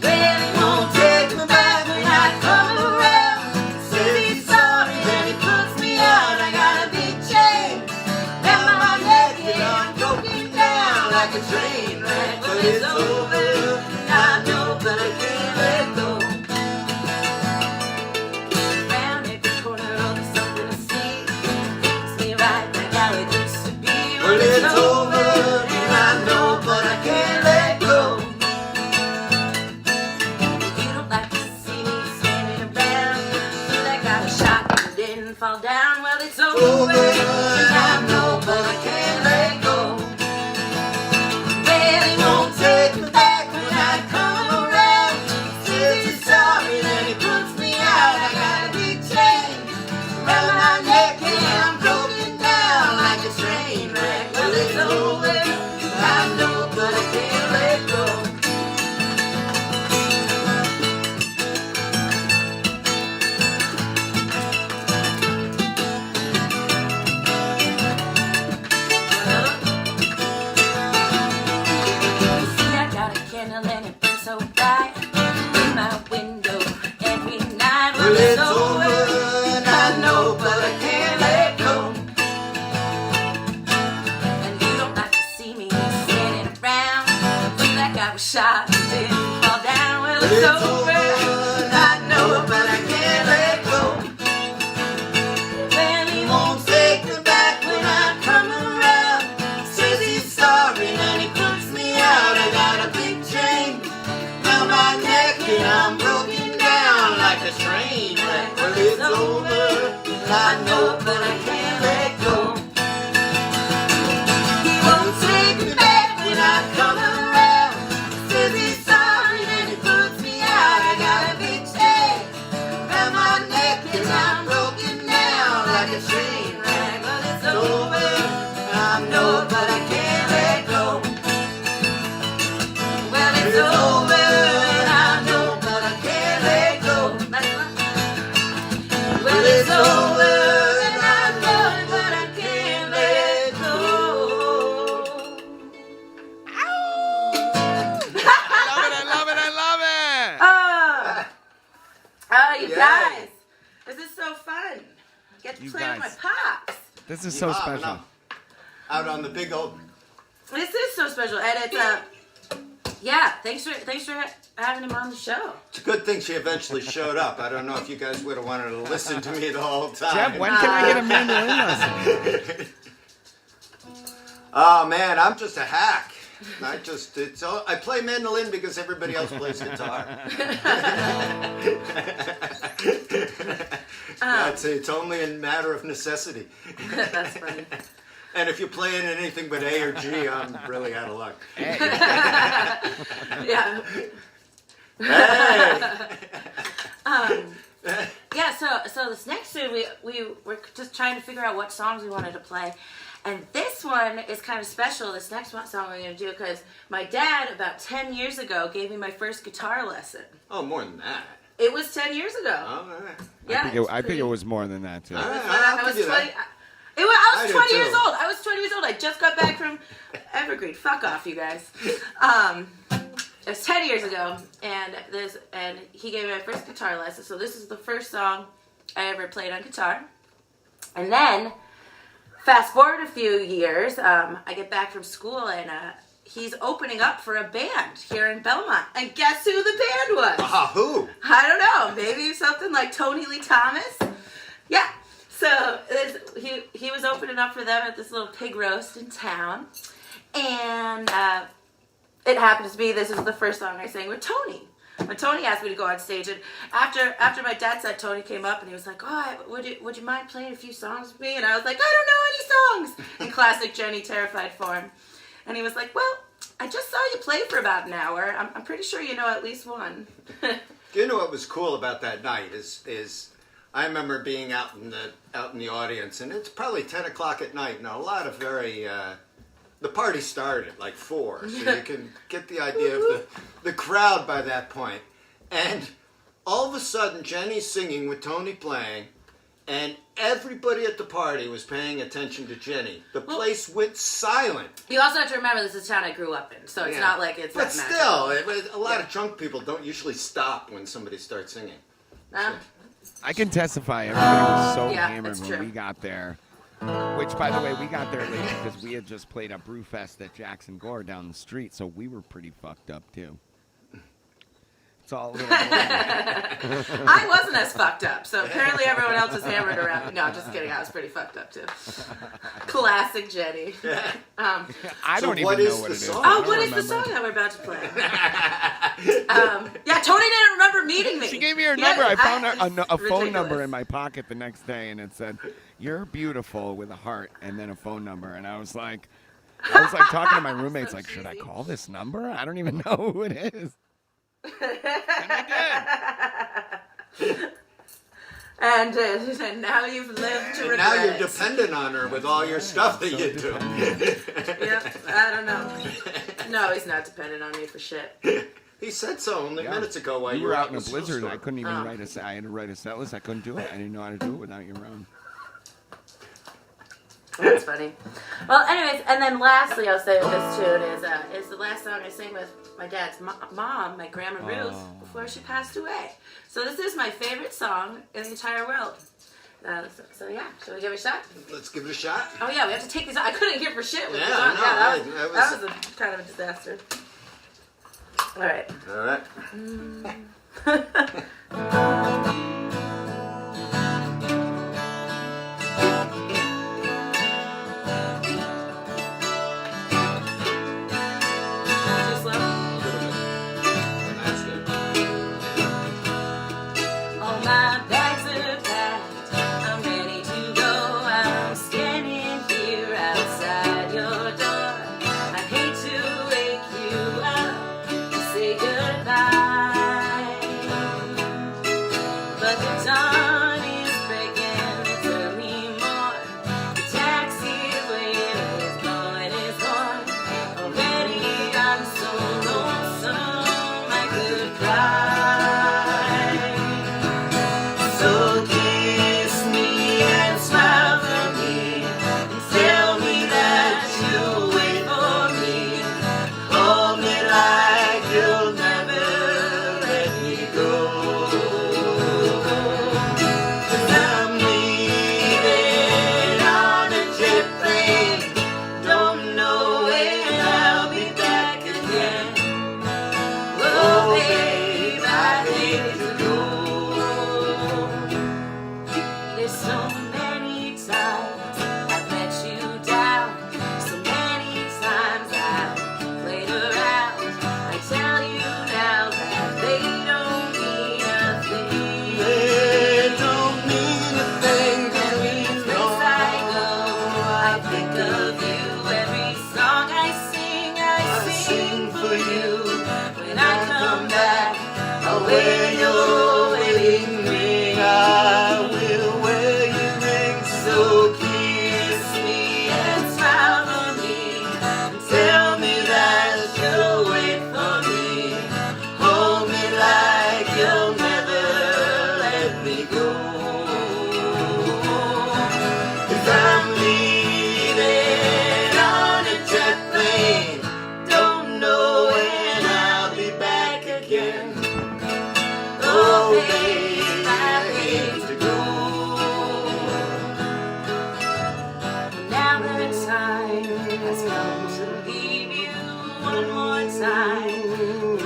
Well, he won't take me back when I come around. Says he's sorry, then he puts me out. I got a big chain round my neck, and I'm broken down like a train wreck. But it's over, and I know, but I can't let go. Round over, and I know, but I can't let go. Well, he won't take me back when I come around. Says he's sorry, then he puts me out. I got a big chain around my neck, and I'm broken down like a train wreck. Well, it's over, I know, but I can't let go. See, I got a candle and it burns so bright in my window every night. Well, it's over, and I know, but I can't let go. And you don't like to see me standing around, but that guy was shot and didn't fall down. Well, it's over, and I know, but I can't let go. Well, he won't take me back when I come around. Says he's sorry, and he puts me out. I got a big chain around my neck, and I'm broken down like a train wreck. Well, it's over, and I know, but I can't let go. He won't take me back when I come around. Says he's sorry, and he puts me out. I got a big chain around my neck, and I'm broken down like a train wreck. Well, it's over, I know, but I can't let go. Well, it's over, and I know, but I can't let go. Well, it's over, and I know, but I can't let go. I love it. I love it. Oh, you Yay. guys, this is so fun. Get to You play with my guys. pops. This is so Yeah, special. no. Out on the big old. This is so special, and it's yeah. Thanks for having him on the show. It's a good thing she eventually showed up. I don't know if you guys would have wanted to listen to me the whole time. Jeff, when can I get a mandolin lesson? Oh man, I'm just a hack. I play mandolin because everybody else plays guitar. It's only a matter of necessity. That's funny. And if you're playing anything but A or G, I'm really out of luck. Yeah. Hey! Yeah, so this next tune, we were just trying to figure out what songs we wanted to play. And this one is kind of special, this next one song we're going to do, because my dad, about 10 years ago, gave me my first guitar lesson. Oh, more than that. It was 10 years ago. All right. Yeah. I think it was more than that, too. All right, I I'll was give you 20. that. I I was do 20 too. years old. I was 20 years old. I just got back from Evergreen. Fuck off, you guys. It was 10 years ago, and he gave me my first guitar lesson. So this is the first song I ever played on guitar. And then, fast forward a few years, I get back from school, and he's opening up for a band here in Belmont. And guess who the band was? Who? I don't know. Maybe something like Tony Lee Thomas. Yeah. So he was opening up for them at this little pig roast in town, and it happens to be this is the first song I sang with Tony. When Tony asked me to go on stage, and after my dad said, Tony came up and he was like, "Oh, would you mind playing a few songs with me?" And I was like, "I don't know any songs," in classic Jenny Terrified form. And he was like, "Well, I just saw you play for about an hour. I'm pretty sure you know at least one." You know what was cool about that night is I remember being out in the audience, and it's probably 10 o'clock at night, and a lot of very the party started at like 4, so you can get the idea of the crowd by that point. And all of a sudden, Jenny's singing with Tony playing, and everybody at the party was paying attention to Jenny. The place went silent. You also have to remember this is the town I grew up in, so it's Yeah. not like it's But like still, magical. a lot of drunk people don't usually stop when somebody starts singing. I can testify everybody was so Yeah, hammered that's when true. we got there. Which, by the way, we got there late because we had just played a Brewfest at Jackson Gore down the street, so we were pretty fucked up, too. It's all a little I wasn't as fucked up, so apparently everyone else is hammered around me. No, I'm just kidding. I was pretty fucked up, too. Classic Jenny. I So don't what even is know what the it is. song? Oh, I what don't is the remember. song that we're about to play? Yeah, Tony didn't remember meeting me. She gave me her Yeah, number. I found a phone ridiculous. number in my pocket the next day, and it said, "You're beautiful" with a heart, and then a phone number. And I was like talking to my roommates, like, should I call this number? I don't even know who it is. And I did. And now you've lived to And regret now you're it. dependent on her with all your stuff that so you do. Yep, I don't know. No, he's not dependent on me for shit. He said so only Yeah. minutes ago while You were out in a the blizzard, and I snowstorm. couldn't even I had to write a set list. I couldn't do it. I didn't know how to do it without you around. That's funny. Well, anyways, and then lastly, I'll say with this tune is the last song I sang with my dad's mom, my grandma Ruth, before she passed away. So this is my favorite song in the entire world. So yeah, shall we give it a shot? Let's give it a shot. Oh yeah, we have to take these. I couldn't hear for shit with Yeah, this on. no, Yeah, that that was a kind of a disaster. All right. All right. Too slow? That's good. All my bags are packed. I'm ready to go. I'm standing here outside your door. I'd hate to wake you up to say goodbye, but the dawn is breaking. It's early morn. The taxi's waiting. His blowing his horn. Already I'm so lonesome I could cry. So kiss me and smile for me and tell me that you'll wait for me. Hold me like you'll never let me go. 'Cause I'm leaving on a jet plane. Don't know when I'll be back again. Oh, babe, I hate to go. There's so many times I've let you down. So many times I've played around. I tell you now that they don't mean a thing. They don't mean a thing. Every place I go, I think of you. Every song I sing for you. When I come back, I'll wear your wedding ring. I will wear your ring. So kiss me and smile for me and tell me that you'll wait for me. Hold me like you'll never let me go. 'Cause I'm leaving on a jet plane. Don't know when I'll be back again. Oh, babe, I hate to go. Now the time has come to leave you one more time.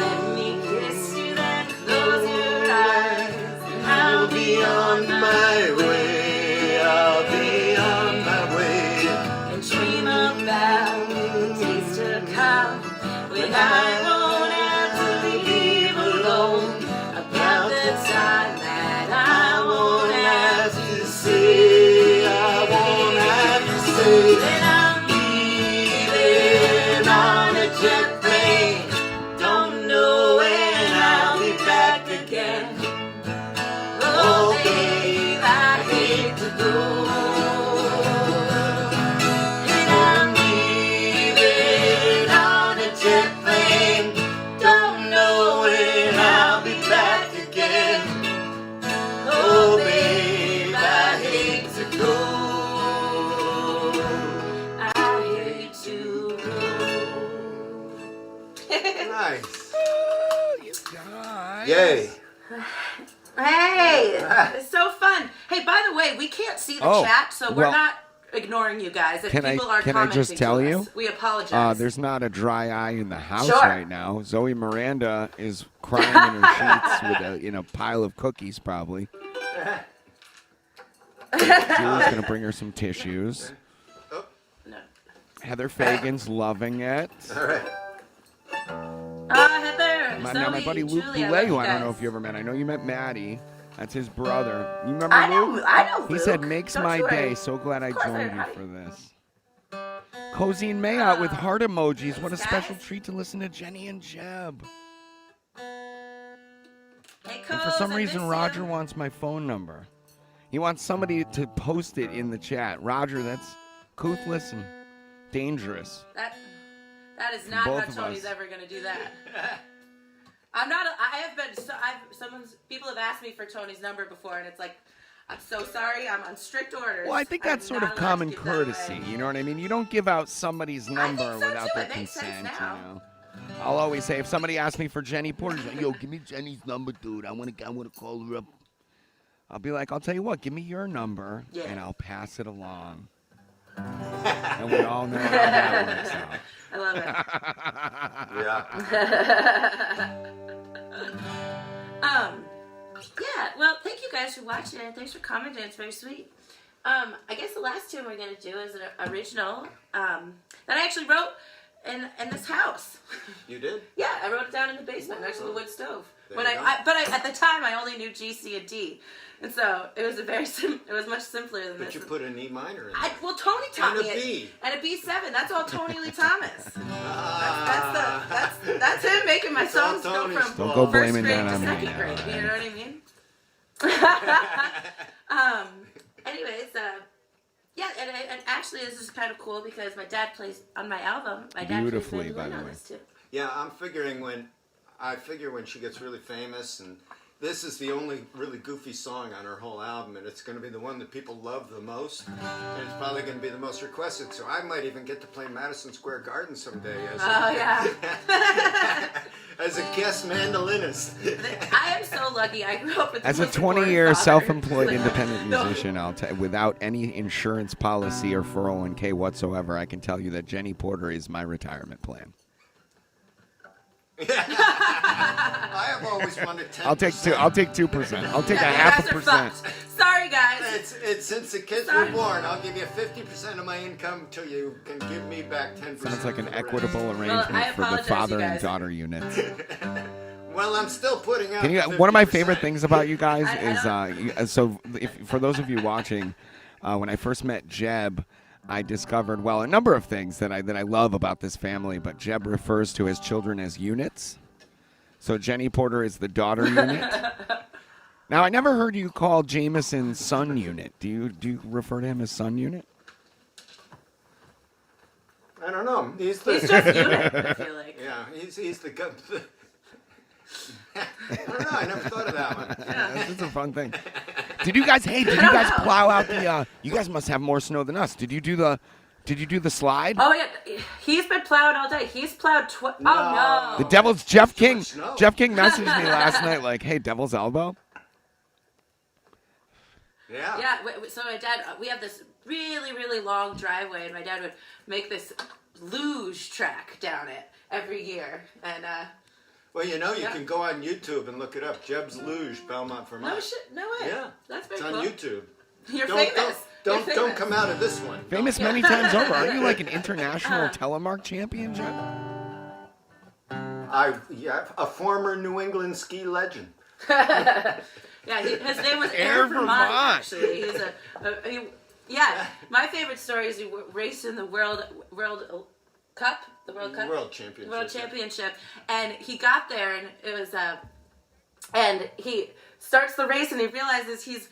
Let me kiss you, then close your eyes, and I'll be on my way. I'll be on my way. And dream about the days to come when I won't have to leave alone. About the time that I won't have to say, I won't have to say that I'm leaving on a jet plane. Don't know when I'll be back again. Oh, babe, I hate to go. And I'm leaving on a jet plane. Don't know when I'll be back again. Oh, babe, I hate to go. I hate to go. Nice. You guys. Yay. Hey, it's so fun. Hey, by the way, we can't see the Oh, chat, so we're well, not ignoring you guys. If can I- people are can I commenting just tell to you? us, we apologize. There's not a dry eye in the house Sure. right now. Zoe Miranda is crying in her sheets with a pile of cookies, probably. Julie's gonna bring her some tissues. No. Heather Fagan's loving it. All right. Heather. my buddy Luke Julie, I Boulay, love who you I don't know guys. if you ever met. I know you met Maddie. That's his brother. You remember I know Luke? Luke. He said, makes Don't my you worry. day. So glad I Of course I joined you heard. for this. Cozy and Mayout with heart emojis. What a Thanks, special guys. treat to listen to Jenny and Jeb. Hey, And for some reason, Roger wants my phone number. He wants somebody to post it in the chat. Roger, that's Couthless and dangerous. That is not Both how of Tony's us. ever gonna do that. I'm not. I have been. People have asked me for Tony's number before, and it's like, I'm so sorry. I'm on strict orders. Well, I think I'm that's sort not of allowed to common give that courtesy. away. You know what I mean? You don't give out somebody's number think so, without too. their It makes sense consent. now. You know. I'll always say if somebody asks me for Jenny Porter, like, yo, give me Jenny's number, dude. I wanna call her up. I'll be like, I'll tell you what, give me your number, Yeah. and I'll pass it along. And we all know how that works out. I love it. Yeah. Yeah. Well, thank you guys for watching, and thanks for commenting. It's very sweet. I guess the last tune we're gonna do is an original that I actually wrote in this house. You did? Yeah, I wrote it down in the basement next to the wood stove. There When you go. but at the time I only knew G, C, and D, and so it was it was much simpler than But this. you put an E minor in there. Well, Tony taught And a me it. B. And a B7. That's all Tony Lee Thomas. Ah, That's him making my It's all songs go Tony's from Don't fault. go first blaming grade that to on me second now. grade. You know what I mean? Anyways, yeah, and actually this is kind of cool because my dad plays on my album. My dad Beautifully, plays by the mandolin on way. this too. Yeah, I'm figuring when she gets really famous, and this is the only really goofy song on her whole album, and it's going to be the one that people love the most, and it's probably going to be the most requested. So I might even get to play Madison Square Garden someday as Oh yeah. as a guest mandolinist. I am so lucky. I grew up with As a the most supportive 20-year father. self-employed Like, independent no. musician, without any insurance policy or 401k whatsoever, I can tell you that Jenny Porter is my retirement plan. I have always wanted 10%. I'll take 2%. I'll take Yeah, a you half guys a are percent. fucked. Sorry, guys. It's since the kids Sorry. were born, I'll give you 50% of my income till you can give me back 10%. Sounds like an for the rest. equitable arrangement I for the apologize, father you and guys. daughter units. Well, I'm still putting out. Can you? 50%. One of my favorite things about you guys I is so. If, for those of you watching, when I first met Jeb, I discovered a number of things that I love about this family. But Jeb refers to his children as units. So Jenny Porter is the daughter unit. Now I never heard you call Jameson son unit. Do you refer to him as son unit? I don't know. He's the. He's just unit, I feel like. Yeah, he's the. I don't know. I never thought of that one. That's a fun thing. Did you guys plow out the? You guys must have more snow than us. Did you do the slide? Oh yeah, he's been plowing all day. He's plowed Oh no. The Devil's Jeff King. snow. Jeff King messaged me last night like, "Hey, Devil's Elbow." Yeah. Yeah, so my dad, we have this really, really long driveway, and my dad would make this luge track down it every year. And Well, you Yeah. can go on YouTube and look it up. Jeb's Luge, Belmont, Vermont. no shit, no way. Yeah. That's very It's on cool. YouTube. You're Don't famous. don't You're don't famous. come out of this one. Famous many times over. Aren't you like an international telemark champion, Jeff? A former New England ski legend. Yeah, his name was Air Air Vermont. Vermont. Actually, he's yeah. My favorite story is he raced in the World Cup, the World Cup, World Championship. World Championship, and he got there, and it was and he starts the race, and he realizes he's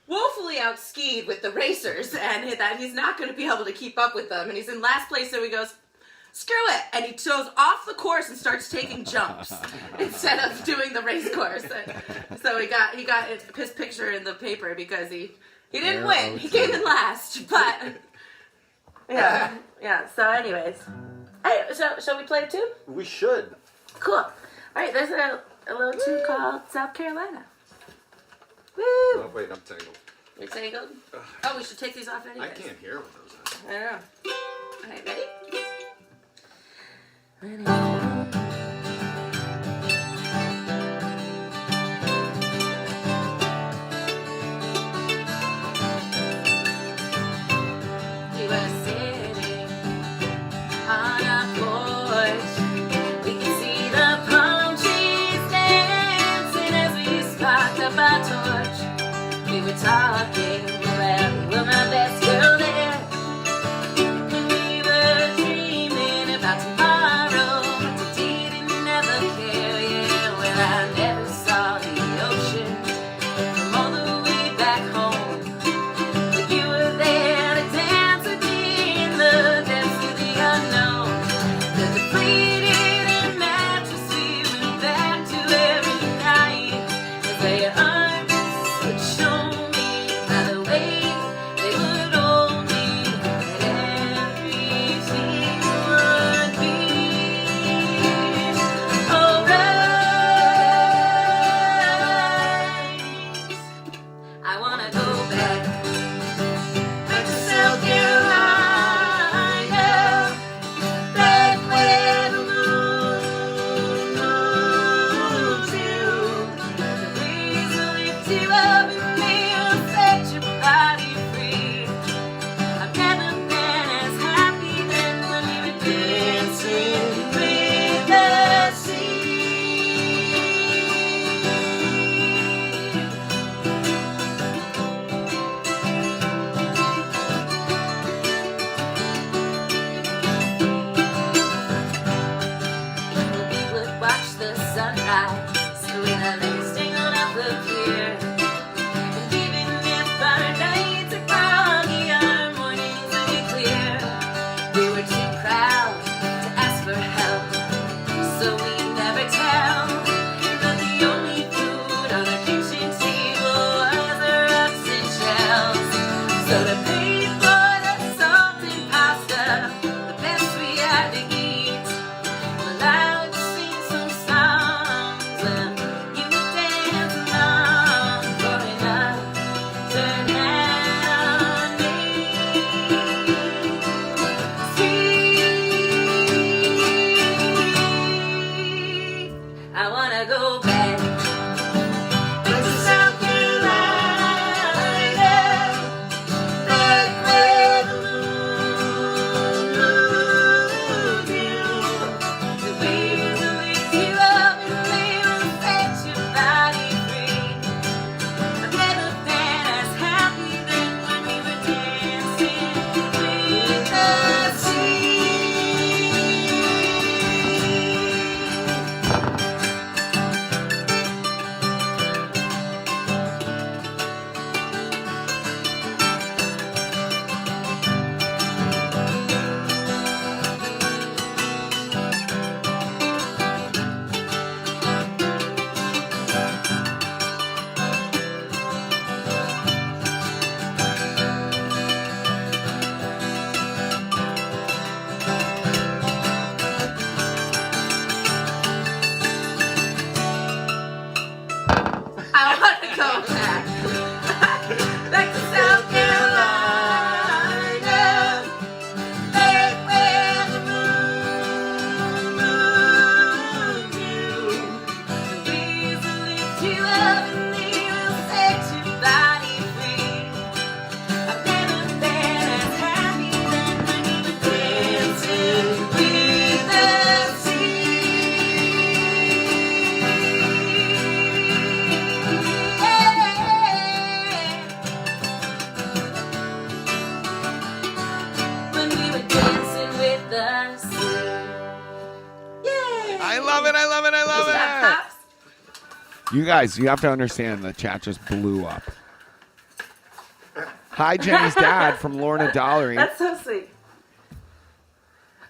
woefully outskied with the racers, and that he's not going to be able to keep up with them, and he's in last place, so he goes, screw it, and he goes off the course and starts taking jumps instead of doing the race course. And so he got his picture in the paper because he didn't win. He came in last, but yeah. So anyways, hey, shall we play a tune? We should. Cool. All right, there's a little tune called South Carolina. Woo! Oh, wait, I'm tangled. You're tangled? Oh, we should take these off anyways. I can't hear with those on. I don't know. All right, ready? We were sitting on a porch. We could see the palm trees we were talking. Well, you were my best girl there. When we were dreaming about tomorrow, but we didn't ever care. Yeah, well, I never saw the ocean from all the way back home. But you were there to dance with me in the depths of the unknown. The depleted and mattress we went back to every night. As their arms would show me by the way they would hold me, that everything would be alright. I wanna go back to South Carolina, back where the moon moves you. The breeze will lift you up and will set your body free. I've never been as happy than when we were dancing with the sea. We would watch the sunrise, so in a listing on up the pier. And even if our nights are foggy, our mornings would be clear. We were too proud to ask for help, so we never tell. But the only food on our kitchen table was the rocks and shells. So to pay for the salt and pasta, the best we had to eat. Well, I would sing some songs and you would dance along for enough to hand me. Sweet, I wanna go back to South Carolina, back where the moon moves you. The waves will lift you up and they will set your body free. I've never been as happy than when we were dancing with the sea. I want to go back. Back to South Carolina, back where the moon moves you. The breeze will lift you up and they will set your body free. I've never been as happy than when we were dancing with the when we were dancing with the sea. Yay! I love it. I love it. I love Is that it. pops? You guys, you have to understand the chat just blew up. Hi, Jenny's dad from Lorna Dollery. That's so sweet.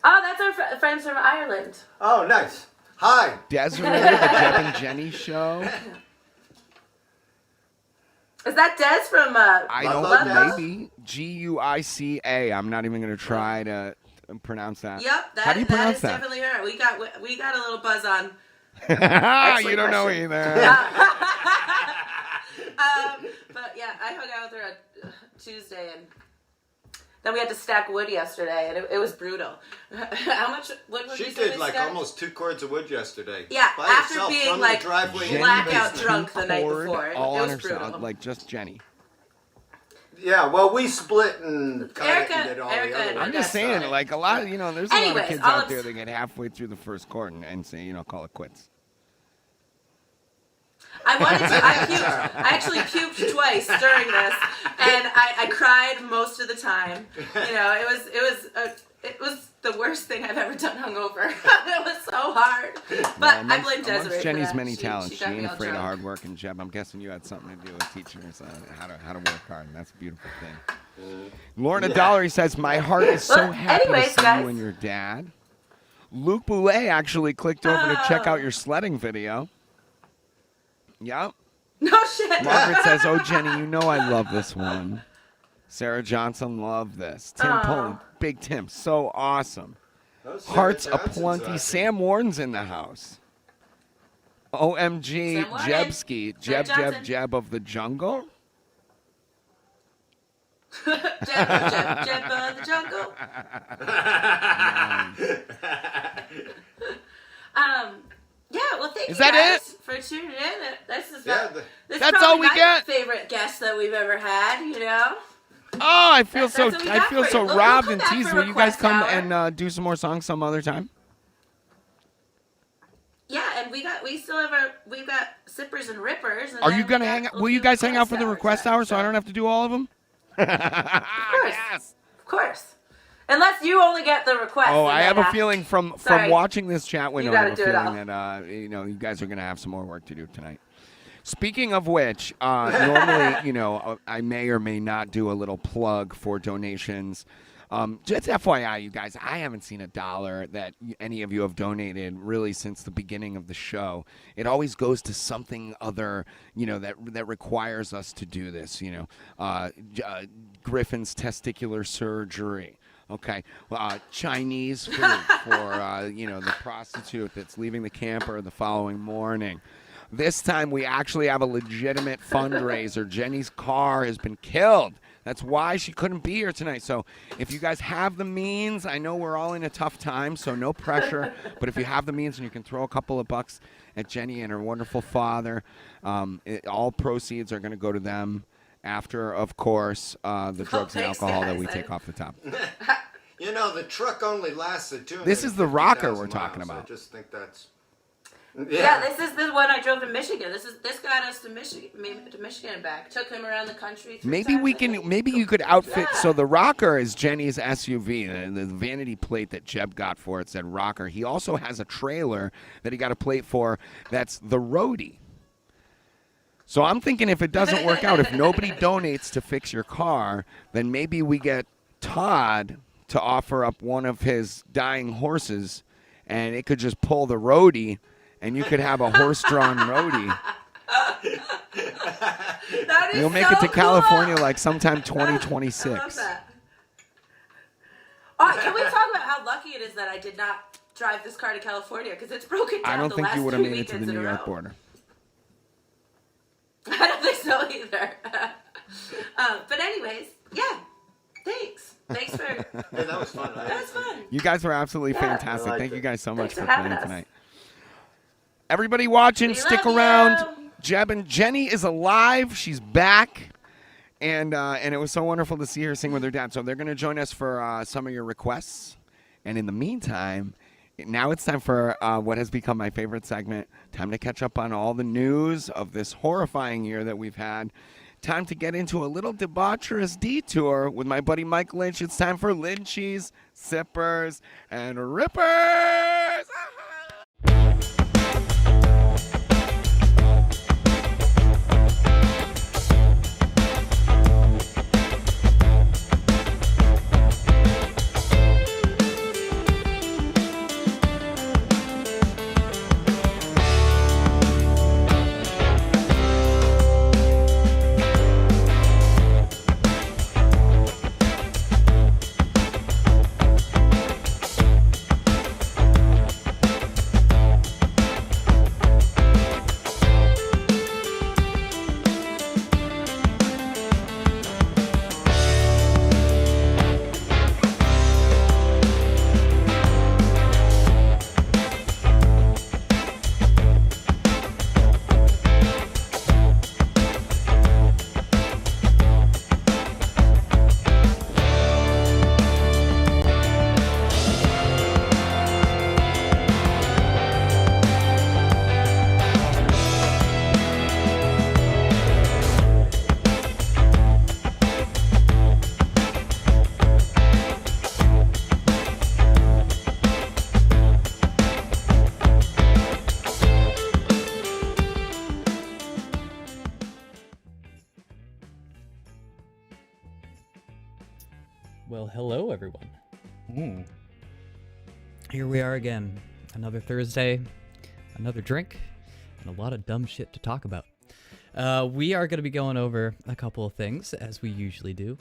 Oh, that's our friends from Ireland. Oh, nice. Hi. Desiree, the Jeb and Jenny show. Is that Des from I don't Love know, Des? maybe. Guica. I'm not even going to try to pronounce that. Yep, How do you that pronounce is that? definitely her. We got a little buzz on. You don't know question. either. But yeah, I hung out with her on Tuesday, and then we had to stack wood yesterday, and it was brutal. How much wood was She you saying did we like stacked? almost 2 cords of wood yesterday. Yeah, by after herself being from like the driveway in the blackout basement. drunk the night Cord before. all It on was brutal. herself, like just Jenny. Yeah, well, we split and cut Erica- it and did all Erica the other and I'm ones. just saying, fine. like a lot, there's a lot of Anyways, kids all out I'm there s- that get halfway through the first chord and say, call it quits. I wanted to. I puked. I actually puked twice during this, and I cried most of the time. You know, it was the worst thing I've ever done hungover. It was so hard. But I blame Desiree Amongst for Jenny's that. many talents, she got me ain't all afraid of drunk. hard work. And Jeb, I'm guessing you had something to do with teaching us how to work hard, and that's a beautiful thing. Lorna Dollery says, my heart is so Well, happy anyways, to see guys. you and your dad. Luke Boulet actually clicked over to check out your sledding video. Yep. No shit. Margaret says, oh, Jenny, you know I love this one. Sarah Johnson, love this. Tim Pullen, Big Tim, so awesome. Those Sarah Hearts Johnson's aplenty. awesome. Sam Warren's in the house. OMG, Sam Warren. Jebski, Sarah Jeb Johnson. Jeb of the jungle. Jeb of the jungle. Yeah, well, thank Is you that guys for tuning in. This is Yeah, this is That's probably all we my get. favorite guest that we've ever had. You know. Oh, I feel That's what we got for you. We'll robbed come and back teased. for Will you guys request come hour. and do some more songs some other time? Yeah, and we've got sippers and rippers. And Are then you gonna we got- hang out? we'll Will you do guys hang out for the request request hour so I don't have to do all of them? Of course. Of course. Unless you only get the request. Oh, and I then have a feeling from Sorry. watching this chat window, I gotta have a do it all. feeling that you guys are gonna have some more work to do tonight. Speaking of which, normally, I may or may not do a little plug for donations. Just FYI, you guys, I haven't seen $1 that any of you have donated really since the beginning of the show. It always goes to something other, that requires us to do this. Griffin's testicular surgery. Okay, Chinese food for the prostitute that's leaving the camper the following morning. This time we actually have a legitimate fundraiser. Jenny's car has been killed. That's why she couldn't be here tonight. So if you guys have the means, I know we're all in a tough time, so no pressure. But if you have the means and you can throw a couple of bucks at Jenny and her wonderful father, all proceeds are going to go to them after, of course, the drugs and thanks, alcohol that guys. we take off the top. The truck only lasted 250,000 This is the rocker we're talking miles. about. I just think that's. Yeah, this is the one I drove to Michigan. This got us to Michigan and back. Took him around the country. 3 Maybe times, we I can. think. Maybe you could outfit. Yeah. So the rocker is Jenny's SUV, and the vanity plate that Jeb got for it said rocker. He also has a trailer that he got a plate for. That's the roadie. So I'm thinking if it doesn't work out, if nobody donates to fix your car, then maybe we get Todd to offer up one of his dying horses, and it could just pull the roadie, and you could have a horse-drawn roadie. That is You'll make so it to cool. California like sometime I love 2026. that. Oh, can we talk about how lucky it is that I did not drive this car to California because it's broken down I don't the think last you would have 3 made it to the weekends New in a York row. border. I don't think so either. But anyways, yeah. Thanks. Thanks for. Hey, that was fun. That was fun. You guys were absolutely Yeah, fantastic. I liked Thank you it. guys so much Thanks for for having playing us. tonight. Everybody watching, We stick love around. you. Jeb and Jenny is alive. She's back. And it was so wonderful to see her sing with her dad. So they're going to join us for some of your requests. And in the meantime, now it's time for what has become my favorite segment. Time to catch up on all the news of this horrifying year that we've had. Time to get into a little debaucherous detour with my buddy Mike Lynch. It's time for Lynchies, Sippers, and Rippers. Well, hello everyone. Here we are again. Another Thursday, another drink, and a lot of dumb shit to talk about. We are going to be going over a couple of things, as we usually do.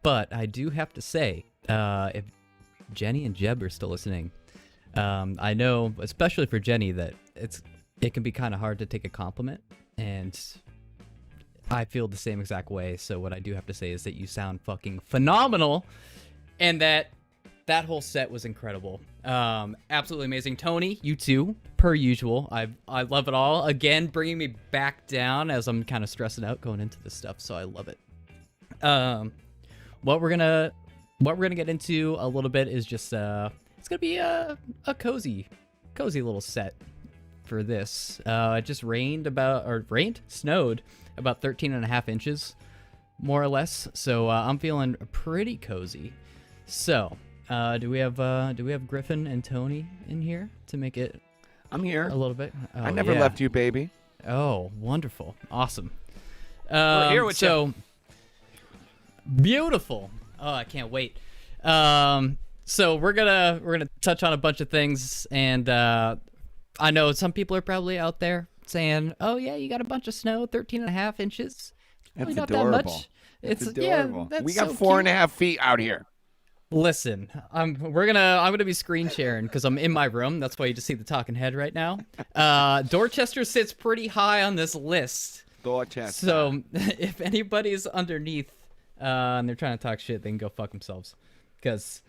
But I do have to say, if Jenny and Jeb are still listening, I know, especially for Jenny, that it can be kind of hard to take a compliment, and I feel the same exact way. So what I do have to say is that you sound fucking phenomenal, and that whole set was incredible. Absolutely amazing. Tony, you too, per usual. I love it all. Again, bringing me back down as I'm kind of stressing out going into this stuff, so I love it. What we're gonna get into a little bit is just it's gonna be a cozy little set for this. It just snowed about 13.5 inches, more or less. So I'm feeling pretty cozy. So do we have Griffin and Tony in here to make it I'm here. a little bit? Oh, I never yeah. left you, baby. Oh, wonderful. Awesome. We're here with so beautiful. Oh, I can't wait. So we're gonna touch on a bunch of things, and I know some people are probably out there saying, "Oh yeah, you got a bunch of snow, 13.5 inches. Really That's not adorable. that much." It's Yeah, adorable. that's We got so 4.5 feet out here. Listen, I'm gonna be screen sharing because I'm in my room. That's why you just see the talking head right now. Dorchester sits pretty high on this list. Dorchester. So if anybody's underneath and they're trying to talk shit, they can go fuck themselves. Because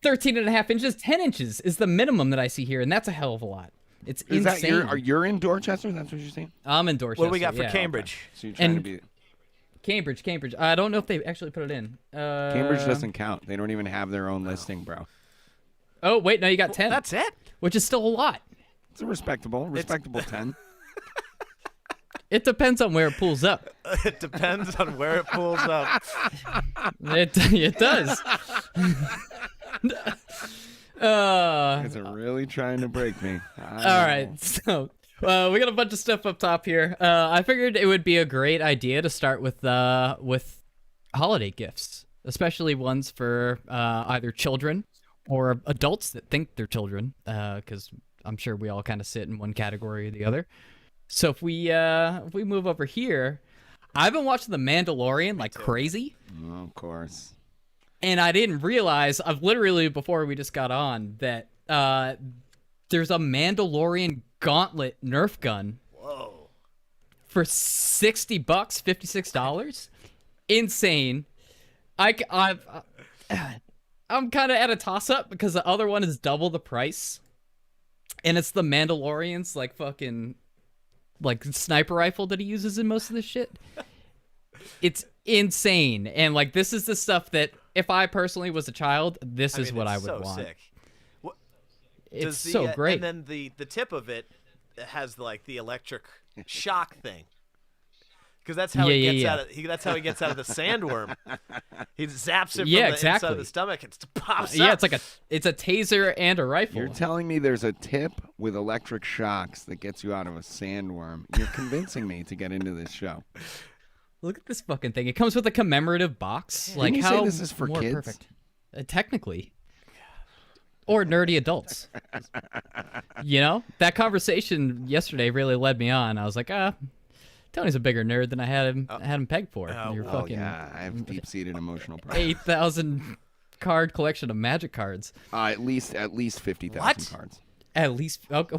13.5 inches, 10 inches is the minimum that I see here, and that's a hell of a lot. It's Is that insane. you're in Dorchester? That's what you're saying? I'm in Dorchester. What do we got for yeah. Cambridge? So you're trying And- to be. Cambridge. I don't know if they actually put it in. Cambridge doesn't count. They don't even have their own listing, bro. Oh, wait, no, you got 10. That's it. Which is still a lot. It's a respectable 10. It depends on where it pulls up. It depends on where it pulls up. It does. Guys are really trying to break me. All right, so we got a bunch of stuff up top here. I figured it would be a great idea to start with holiday gifts, especially ones for either children or adults that think they're children, because I'm sure we all kind of sit in one category or the other. So if we move over here, I've been watching The Mandalorian like crazy. Oh, of course. And I didn't realize, I've literally, before we just got on, that there's a Mandalorian gauntlet Nerf gun. Whoa. For $60, $56. Insane. I'm kind of at a toss-up because the other one is double the price. And it's the Mandalorian's, like sniper rifle that he uses in most of this shit. It's insane. And like this is the stuff that if I personally was a child, this is what I it's would so want. Sick. What, It's does the, so great. And then the tip of it has like the electric shock thing. Because that's how he gets out of that's how he gets out of the sandworm. He zaps it from the inside exactly. of the stomach and it pops Yeah, up. it's a taser and a rifle. You're telling me there's a tip with electric shocks that gets you out of a sandworm. You're convincing me to get into this show. Look at this fucking thing. It comes with a commemorative box. Didn't Like you say how this is for more kids? perfect. Technically. Or nerdy adults. You know? That conversation yesterday really led me on. I was like, Tony's a bigger nerd than I had him pegged for. You're Oh, fucking yeah. I have deep-seated emotional problems. 8,000 card collection of Magic cards. At least 50,000 What? cards. At least. Okay.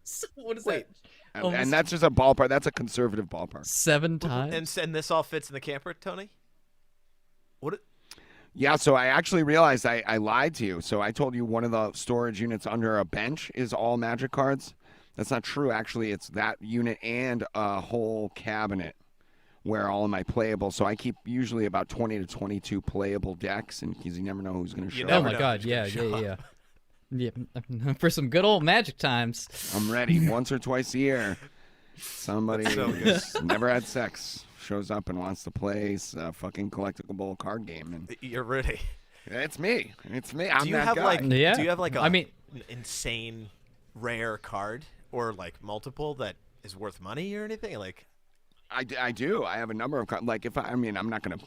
So what is Wait. that? Almost And that's just a ballpark. That's a conservative ballpark. 7 times? and this all fits in the camper, Tony? What? Yeah, so I actually realized I lied to you. So I told you one of the storage units under a bench is all Magic cards. That's not true. Actually, it's that unit and a whole cabinet where all of my playable. So I keep usually about 20 to 22 playable decks, and because you never know who's going to show never Oh up. my know god, who's yeah. gonna Yeah, for some good old Magic times. I'm ready. Once or twice a year, somebody So who's never had sex shows up and wants to play a fucking collectible card game, and You're ready. it's me. It's me. I'm Do you that have guy. like? Yeah. Do you have like a I mean- an insane rare card or like multiple that is worth money or anything? Like, I do. I have a number of like if I mean I'm not gonna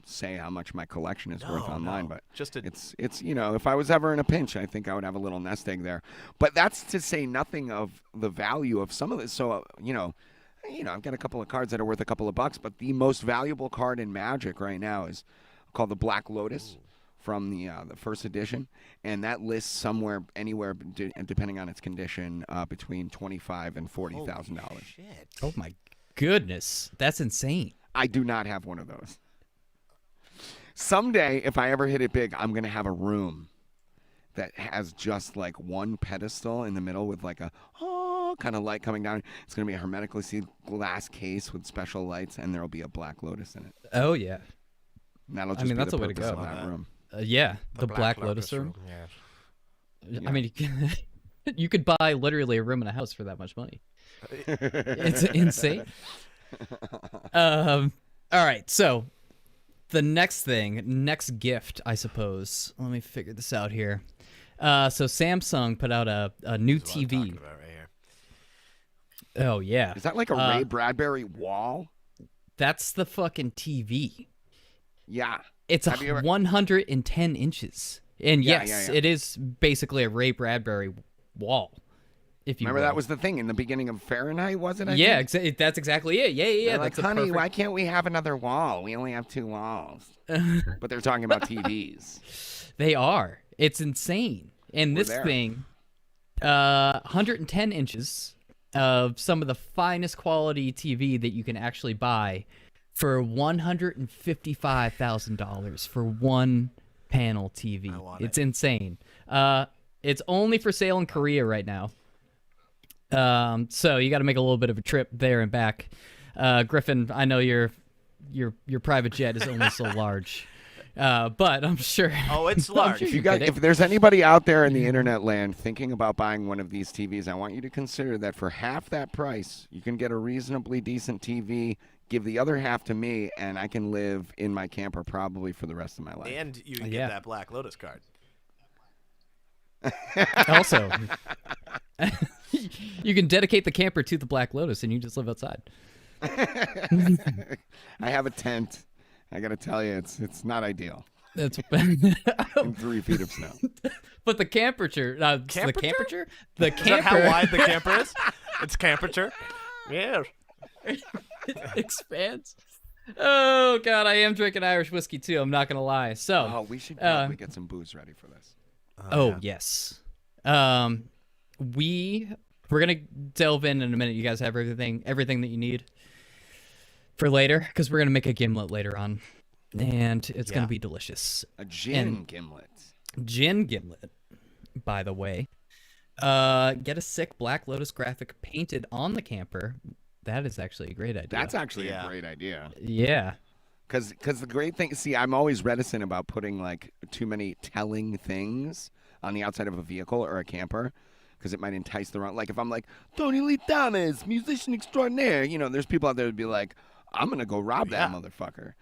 say how much my collection is worth online, but Just a it's if I was ever in a pinch, I think I would have a little nest egg there. But that's to say nothing of the value of some of this. So I've got a couple of cards that are worth a couple of bucks, but the most valuable card in Magic right now is called the Black Lotus from the first edition, and that lists anywhere depending on its condition between $25,000 and $40,000. shit. Oh my goodness, that's insane. I do not have one of those. Someday, if I ever hit it big, I'm gonna have a room that has just like one pedestal in the middle with like a kind of light coming down. It's gonna be a hermetically sealed glass case with special lights, and there'll be a Black Lotus in it. Oh yeah, And that'll I just mean, be that's the a way to purpose go. of that room. yeah, the Black Lotus room. Yeah. I mean, you could buy literally a room in a house for that much money. It's insane. All right, so the next gift, I suppose. Let me figure this out here. So Samsung put out a new That's what I'm TV. talking about right here. Oh yeah, Is that like a Ray Bradbury wall? that's the fucking TV. Yeah. It's Have you ever- 110 inches, and Yeah, yes, yeah. it is basically a Ray Bradbury wall. If you Remember will. that was the thing in the beginning of Fahrenheit, wasn't it? yeah, that's exactly it. Yeah. They're like, That's a honey, perfect- why can't we have another wall? We only have 2 walls. But they're talking about TVs. They are. It's insane. And this there. thing, 110 inches of some of the finest quality TV that you can actually buy for $155,000 for one panel TV. I want It's insane. It's only for sale in Korea right now. So you got to make a little bit of a trip there and back. Griffin, I know your private jet is only so large. But I'm sure. Oh, it's I'm large. sure If you get got, it. if there's anybody out there in the internet land thinking about buying one of these TVs, I want you to consider that for half that price, you can get a reasonably decent TV. Give the other half to me, and I can live in my camper probably for the rest of my life. And you can Yeah. get that Black Lotus card. Also, you can dedicate the camper to the Black Lotus, and you just live outside. I have a tent. I got to tell you, it's not ideal. That's In 3 feet of snow. but the camperture, the Camperture? camperture, the Is that camper how wide the camper is? It's camperture. Yeah. expands. Oh God, I am drinking Irish whiskey too. I'm not gonna lie. So, Oh, we should probably get some booze ready for this. oh yes, we're gonna delve in a minute. You guys have everything that you need for later, because we're gonna make a gimlet later on, and it's Yeah. gonna be delicious. A gin gimlet. Gin gimlet, by the way. Get a sick Black Lotus graphic painted on the camper. That is actually a great idea. That's actually Yeah. a great idea. yeah. Because the great thing, see, I'm always reticent about putting like too many telling things on the outside of a vehicle or a camper, because it might entice the wrong. Like if I'm like Tony Lee Thomas, musician extraordinaire, there's people out there who'd be like, I'm gonna go rob that motherfucker.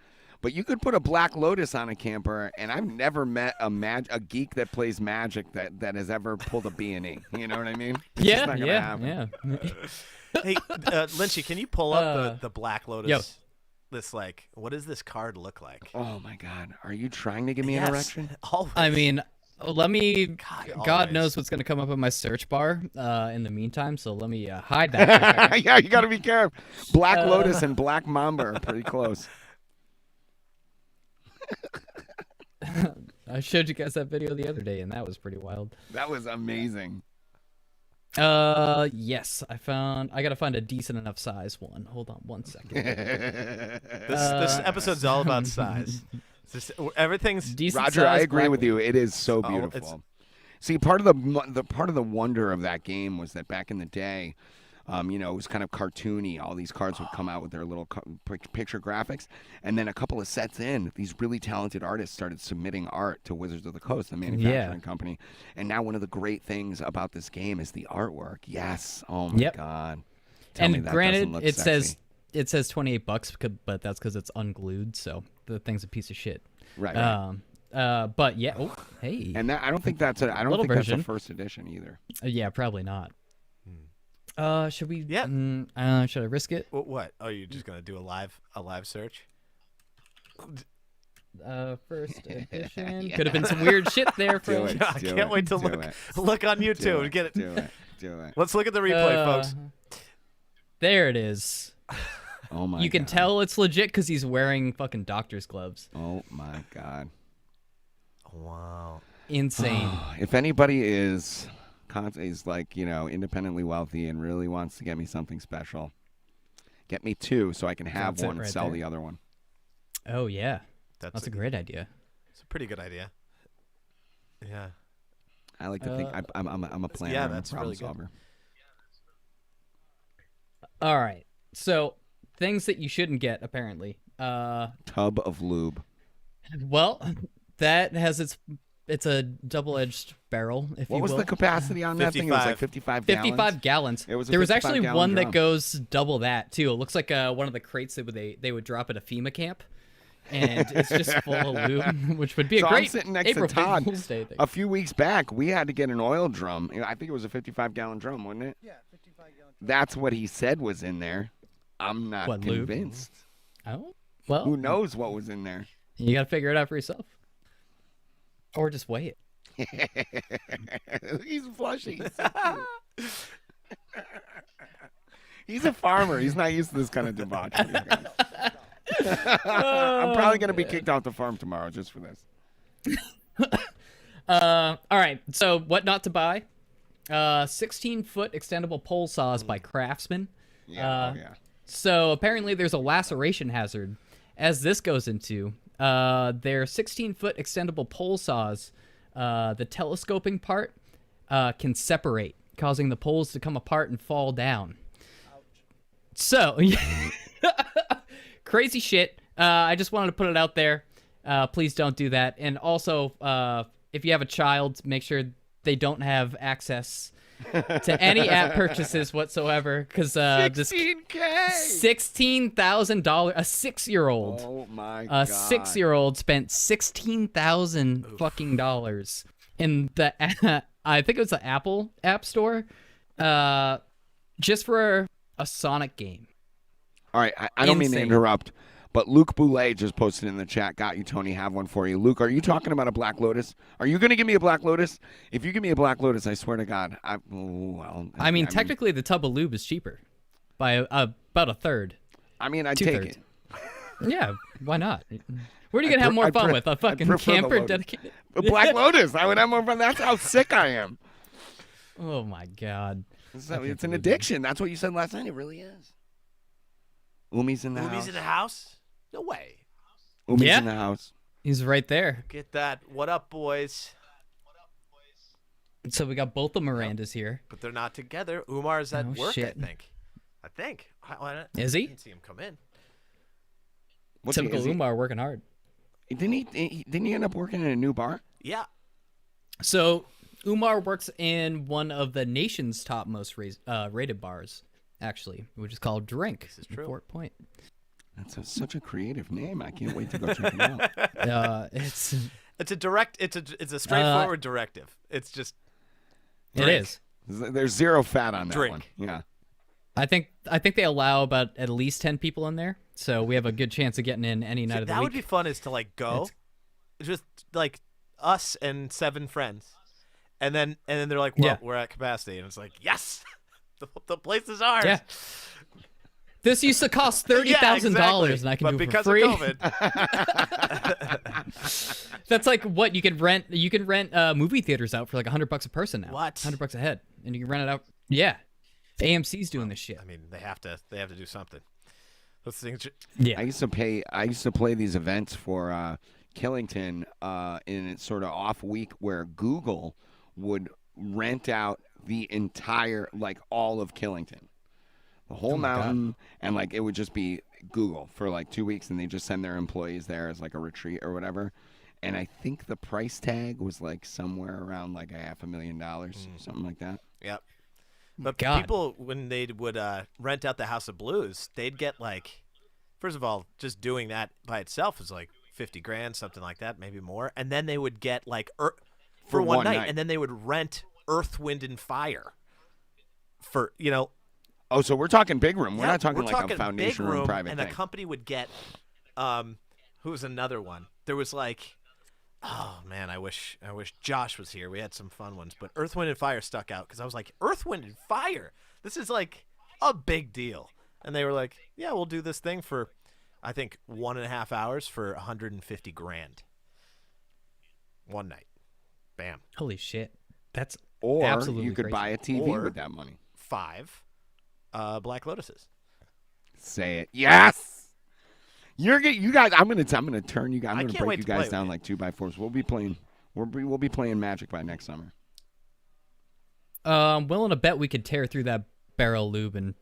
But you could put a Black Lotus on a camper, and I've never met a geek that plays Magic that has ever pulled a B&E. You know what I mean? It's just not gonna happen. Yeah. Hey, Lynchy, can you pull up the Black Lotus? yo. This what does this card look like? Oh my God, are you trying to give me Yes, an erection? Always. I mean, let me. God always. knows what's gonna come up in my search bar. In the meantime, so let me hide that. For a second. Yeah, you gotta be careful. Black Lotus and Black Mamba are pretty close. I showed you guys that video the other day, and that was pretty wild. That was amazing. Yes, I gotta find a decent enough size one. Hold on one second. This episode's all about size. Everything's Decent Roger, I size agree Black with you. It is so Oh, beautiful. it's- See, part of the wonder of that game was that back in the day, it was kind of cartoony. All these cards would come out with their little picture graphics, and then a couple of sets in, these really talented artists started submitting art to Wizards of the Coast, the manufacturing company. And now one of the great things about this game is the artwork. Yes. Oh my Yep. God. Tell me And that granted, doesn't look it sexy. says $28, but that's because it's unglued, so the thing's a piece of shit. Right. But yeah. Oh, hey. And that, I don't think that's a Little that's a version. first edition either. Yeah, probably not. Should we? Yeah. Should I risk it? What? Oh, you're just gonna do a live search? First edition. Could have been some weird shit there, Do folks. it. I Do can't it, wait to do look it. look on YouTube Do and it. get it. Do it. Do it. Let's look at the replay, folks. There it is. Oh my. You can God. tell it's legit because he's wearing fucking doctor's gloves. Oh my God. Wow. Insane. If anybody is like, you know, independently wealthy and really wants to get me something special, get me two so I can have That's it one and right sell there. the other one. Oh yeah, That's that's a great idea. It's a pretty good idea. Yeah. I like to think I'm a planner. yeah, I'm a that's problem really good. solver. All right. So things that you shouldn't get apparently. Tub of lube. Well, that has it's a double-edged barrel, if What you was will. the capacity on that thing? It was like 55 gallons. 55 gallons. It was a there was 55 actually gallon one drum. that goes double that too. It looks like one of the crates that they would drop at a FEMA camp, and it's just full of lube, which would be So a I'm great sitting next April to Todd. Fool's Day thing. A few weeks back, we had to get an oil drum. You know, I think it was a 55-gallon drum, wasn't it? Yeah, 55 gallon. That's what he said was in there. I'm not What, lube? convinced. Oh, well, Who knows what was in there? you got to figure it out for yourself, or just weigh it. He's flushing. He's so cute. He's a farmer. He's not used to this kind of debauchery. I'm probably going to be kicked off the farm tomorrow just for this. All right. So what not to buy? 16-foot extendable pole saws by Craftsman. Yeah, oh, yeah. So apparently there's a laceration hazard. As this goes into, their 16-foot extendable pole saws, the telescoping part can separate, causing the poles to come apart and fall down. So, crazy shit. I just wanted to put it out there. Please don't do that. And also, if you have a child, make sure they don't have access to any app purchases whatsoever, because this $16K. $16,000, a 6-year-old. Oh my A god. 6-year-old spent $16,000 fucking dollars in the I think it was the Apple App Store, just for a Sonic game. All right, I don't mean to Insane. interrupt, but Luke Boulay just posted in the chat, got you, Tony, have one for you. Luke, are you talking about a Black Lotus? Are you going to give me a Black Lotus? If you give me a Black Lotus, I swear to God, I mean, technically, the tub of lube is cheaper by about a third. I mean, I'd 2/3. take it. Yeah, why not? Where are you gonna have more fun with a fucking prefer the camper Lotus. dedicated? A Black Lotus, I would have more fun. That's how sick I am. Oh my god. It's an addiction. That's what you said last night. It really is. Umi's in the house. Umi's in the house? No way. Umi's Yeah. in the house. He's right there. Get that. What up, boys? So we got both the Mirandas here. But they're not together. Umar's at Oh, work, shit. I think. Is he? I didn't see him come in. What's he- Typical is he- Umar working hard. Didn't he end up working in a new bar? Yeah. So Umar works in one of the nation's top most rated bars, actually, which is called Drink. This is in true. Fort Point. That's such a creative name. I can't wait to go check it out. It's It's a straightforward directive. It's just it Drink. is. There's zero fat on that Drink. one. Yeah. I think they allow about at least 10 people in there, so we have a good chance of getting in any night of the that week. would be fun. Is to like go, just like us and 7 friends, and then they're like, well, Yeah. we're at capacity, and it's like, yes, the place is ours. Yeah. This used to cost $30,000, and I can but do it because for free. of COVID, That's like what you can rent. You can rent movie theaters out for like $100 a person now. What? $100 a head, and you can rent it out. Yeah, AMC's doing this shit. I mean, they have to do something. Those things. Yeah, I used to play these events for Killington in a sort of off week where Google would rent out the entire, like, all of Killington, the whole mountain, and like it would just be Google for like 2 weeks, and they just send their employees there as like a retreat or whatever. And I think the price tag was like somewhere around like $500,000, something like that. Yep. But God. people, when they would rent out the House of Blues, they'd get like, first of all, just doing that by itself is like $50,000, something like that, maybe more. And then they would get like for one night, and then they would rent Earth, Wind, and Fire for Oh, so we're talking big room. We're Yeah, not talking we're like talking a foundation big room private and thing. a company would get. Who's another one? There was like, oh man, I wish Josh was here. We had some fun ones, but Earth, Wind, and Fire stuck out because I was like, Earth, Wind, and Fire. This is like a big deal, and they were like, yeah, we'll do this thing for, I think 1.5 hours for $150,000. One night, bam. Holy shit. That's Or absolutely you could crazy. buy a TV Or- with that money. 5 Black Lotuses. Say it. Yes. You guys. I'm gonna turn you guys. I'm I gonna can't break wait you to play guys with down you. like 2x4s. We'll be playing. We'll be playing Magic by next summer. I'm willing to bet we could tear through that barrel lube in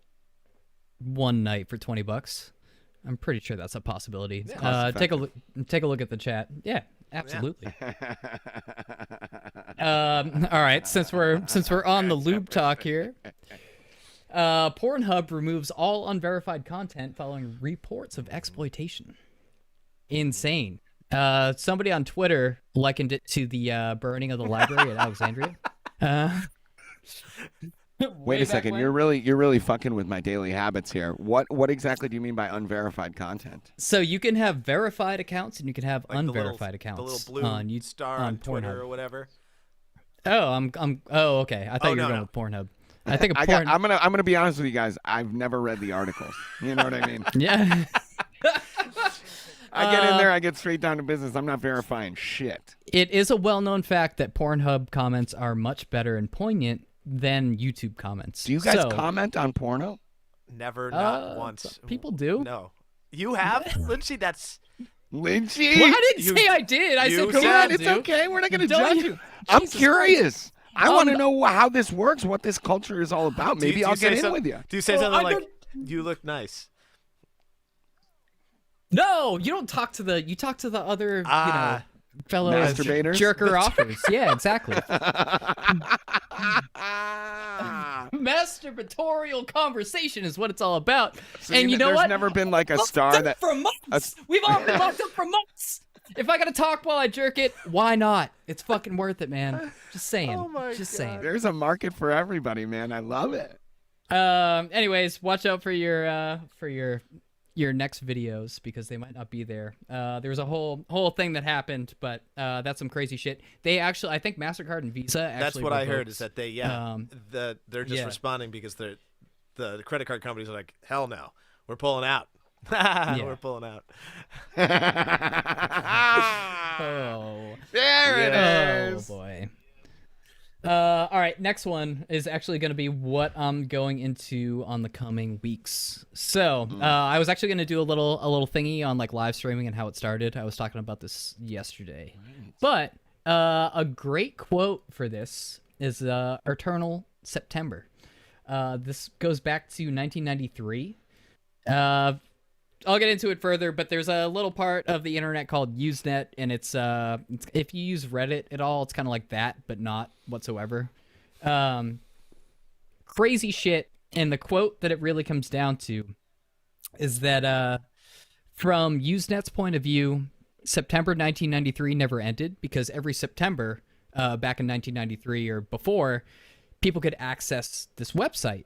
one night for $20. I'm pretty sure that's a possibility. Take a look at the chat. Yeah, absolutely. All right, since we're on the lube talk here, Pornhub removes all unverified content following reports of exploitation. Insane. Somebody on Twitter likened it to the burning of the library at Alexandria. Wait a second. You're really fucking with my daily habits here. What exactly do you mean by unverified content? So you can have verified accounts and you can have Like unverified the accounts little blue on star on on Twitter Pornhub. or whatever. Oh, oh, okay. I thought you were no, going no. with Pornhub. I think a I'm gonna be honest with you guys. I've never read the articles. You know what I mean? Yeah. I get in there. I get straight down to business. I'm not verifying shit. It is a well-known fact that Pornhub comments are much better and poignant than YouTube comments. Do you guys So, comment on porno? Never, not once. people do. No. You have? Lindsay, that's... Lynchy? Well, I didn't You- say I did. I you said said- Come on, people it's do. okay. We're not gonna Don't judge you- you. I'm Jesus curious. I want to Um, know how this works, what this culture is all about. Do you- Maybe do I'll you say get in some- with you. Do you say Well, something I like, you look nice? No, you don't talk to the. You talk to the other, Ah. fellow Masturbators? jerker offers. Yeah, exactly. Masturbatorial conversation is what it's all about. See, and you know there's what? never been like a Locked star up that. for months. We've all been locked up for months. If I gotta talk while I jerk it, why not? It's fucking worth it, man. Just saying. Oh my Just God. saying. There's a market for everybody, man. I love it. Anyways, watch out for your next videos because they might not be there. There was a whole thing that happened, but that's some crazy shit. They actually, I think Mastercard and Visa actually. That's what I heard revoked- is that they're just yeah. responding because the credit card companies are like, hell no, we're pulling out. Yeah. We're pulling out. Oh. There Yeah. it Oh is. boy. All right, next one is actually going to be what I'm going into on the coming weeks. So, I was actually going to do a little thingy on like live streaming and how it started. I was talking about this yesterday, but a great quote for this is Eternal September. This goes back to 1993. I'll get into it further, but there's a little part of the internet called Usenet, and it's if you use Reddit at all, it's kind of like that, but not whatsoever. Crazy shit, and the quote that it really comes down to is that from Usenet's point of view, September 1993 never ended because every September back in 1993 or before, people could access this website.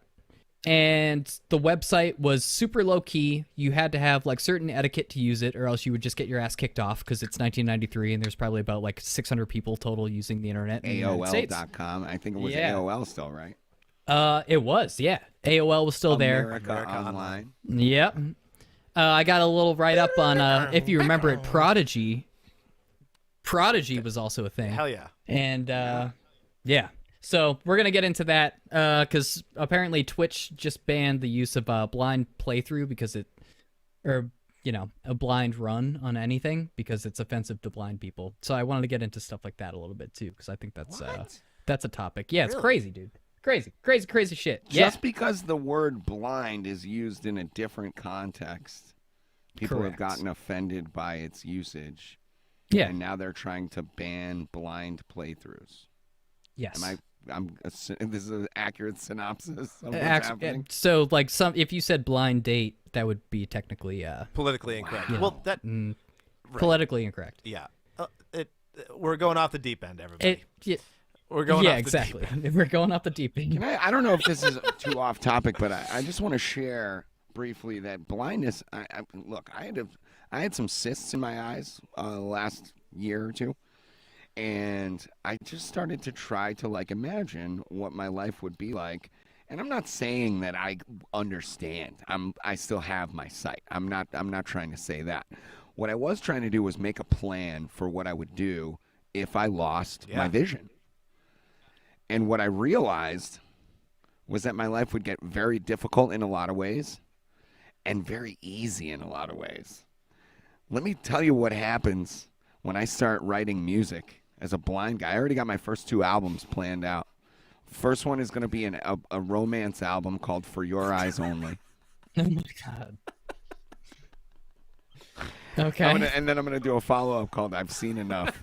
And the website was super low key. You had to have like certain etiquette to use it, or else you would just get your ass kicked off because it's 1993 and there's probably about like 600 people total using the internet in the United States. AOL.com. I think it was Yeah. AOL still, right? It was, yeah. AOL was still there. America Online. Yep. I got a little write up on if you remember it, Prodigy. Prodigy was also a thing. Hell yeah. And yeah. So we're gonna get into that because apparently Twitch just banned the use of blind playthrough because a blind run on anything because it's offensive to blind people. So I wanted to get into stuff like that a little bit too because I think that's a topic. Yeah, it's Really? crazy, dude. Crazy shit. Just because the word blind is used in a different context, people have Correct. gotten offended by its usage. Yeah. And now they're trying to ban blind playthroughs. Yes. This is an accurate synopsis of what's Actually, happening. so like if you said blind date, that would be technically Politically incorrect. you Well, know, that right. politically incorrect. Yeah. We're going off the deep end, everybody. Yeah, We're going yeah, off the deep exactly. end. We're going off the deep end. I don't know if this is too off topic, but I just want to share briefly that blindness. Look, I had some cysts in my eyes last year or two, and I just started to try to like imagine what my life would be like. And I'm not saying that I understand. I still have my sight. I'm not trying to say that. What I was trying to do was make a plan for what I would do if I lost my vision. And what I realized was that my life would get very difficult in a lot of ways and very easy in a lot of ways. Let me tell you what happens when I start writing music as a blind guy. I already got my first 2 albums planned out. First one is going to be a romance album called For Your Eyes Only. Oh my god. Okay. And then I'm going to do a follow-up called I've Seen Enough.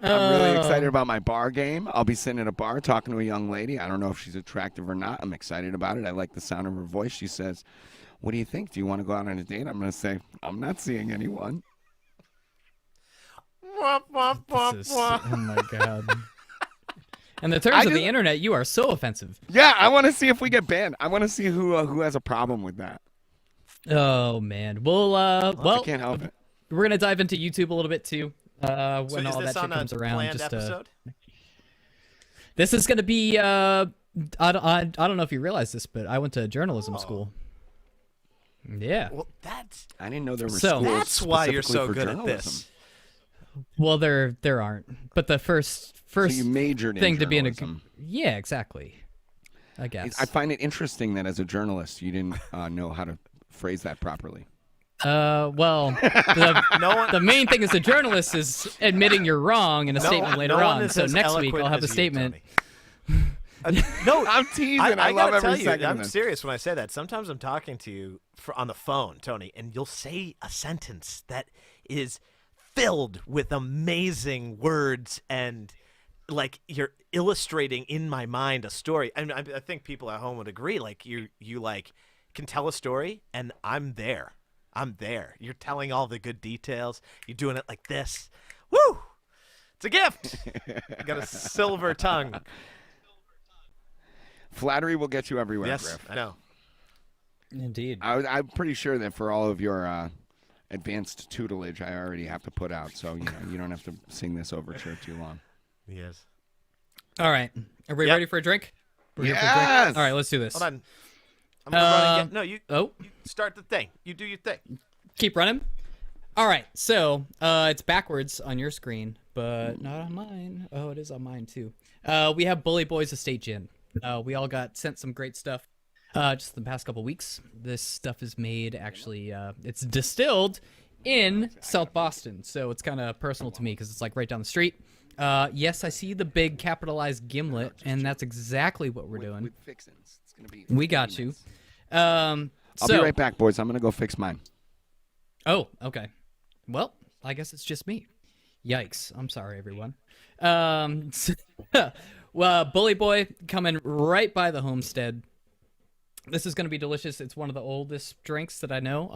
I'm really excited about my bar game. I'll be sitting at a bar talking to a young lady. I don't know if she's attractive or not. I'm excited about it. I like the sound of her voice. She says, "What do you think? Do you want to go out on a date?" I'm going to say, "I'm not seeing anyone." Oh my god. And the terms of the internet, you are so offensive. Yeah, I want to see if we get banned. I want to see who has a problem with that. Oh man. Well, I can't help it. we're gonna dive into YouTube a little bit too. When So is all this that shit on comes a around, planned just episode? this is gonna be. I don't know if you realize this, but I went to journalism school. Yeah. Well, that's I didn't know there were So- schools that's why you're specifically so for good journalism. at this. Well, there aren't. But the first So you majored thing in to be in a journalism. yeah, exactly. I guess. I find it interesting that as a journalist, you didn't know how to phrase that properly. Well, the main thing as a journalist is admitting you're wrong in a statement later one on. is So as next week eloquent I'll have a as you, statement. Tony. No, I'm teasing. I I love gotta every tell you, second of I'm this. serious when I say that. Sometimes I'm talking to you on the phone, Tony, and you'll say a sentence that is filled with amazing words and like you're illustrating in my mind a story. I mean, I think people at home would agree. Like you like can tell a story, and I'm there. I'm there. You're telling all the good details. You're doing it like this. Woo! It's a gift. You got a silver tongue. Flattery will get you everywhere, Yes, Griff. I know. Indeed. I'm pretty sure that for all of your advanced tutelage, I already have to put out, so you don't have to sing this overture too long. Yes. All right. Are we Yep. ready for a drink? We're here for a drink? Yes! All right, let's do this. Hold on. I'm gonna run and get. No, you Oh, start the thing. You do your thing. keep running. All right. So it's backwards on your screen, but not on mine. Oh, it is on mine too. We have Bully Boys Estate Gin. We all got sent some great stuff just the past couple weeks. This stuff is made actually. It's distilled in South Boston, so it's kind of personal to me because it's like right down the street. Yes, I see the big capitalized gimlet, and that's exactly what we're doing. With fixins. It's gonna be. We got you. 15 minutes. I'll be right back, boys. I'm gonna go fix mine. Oh, okay. Well, I guess it's just me. Yikes. I'm sorry, everyone. Well, Bully Boy coming right by the homestead. This is going to be delicious. It's one of the oldest drinks that I know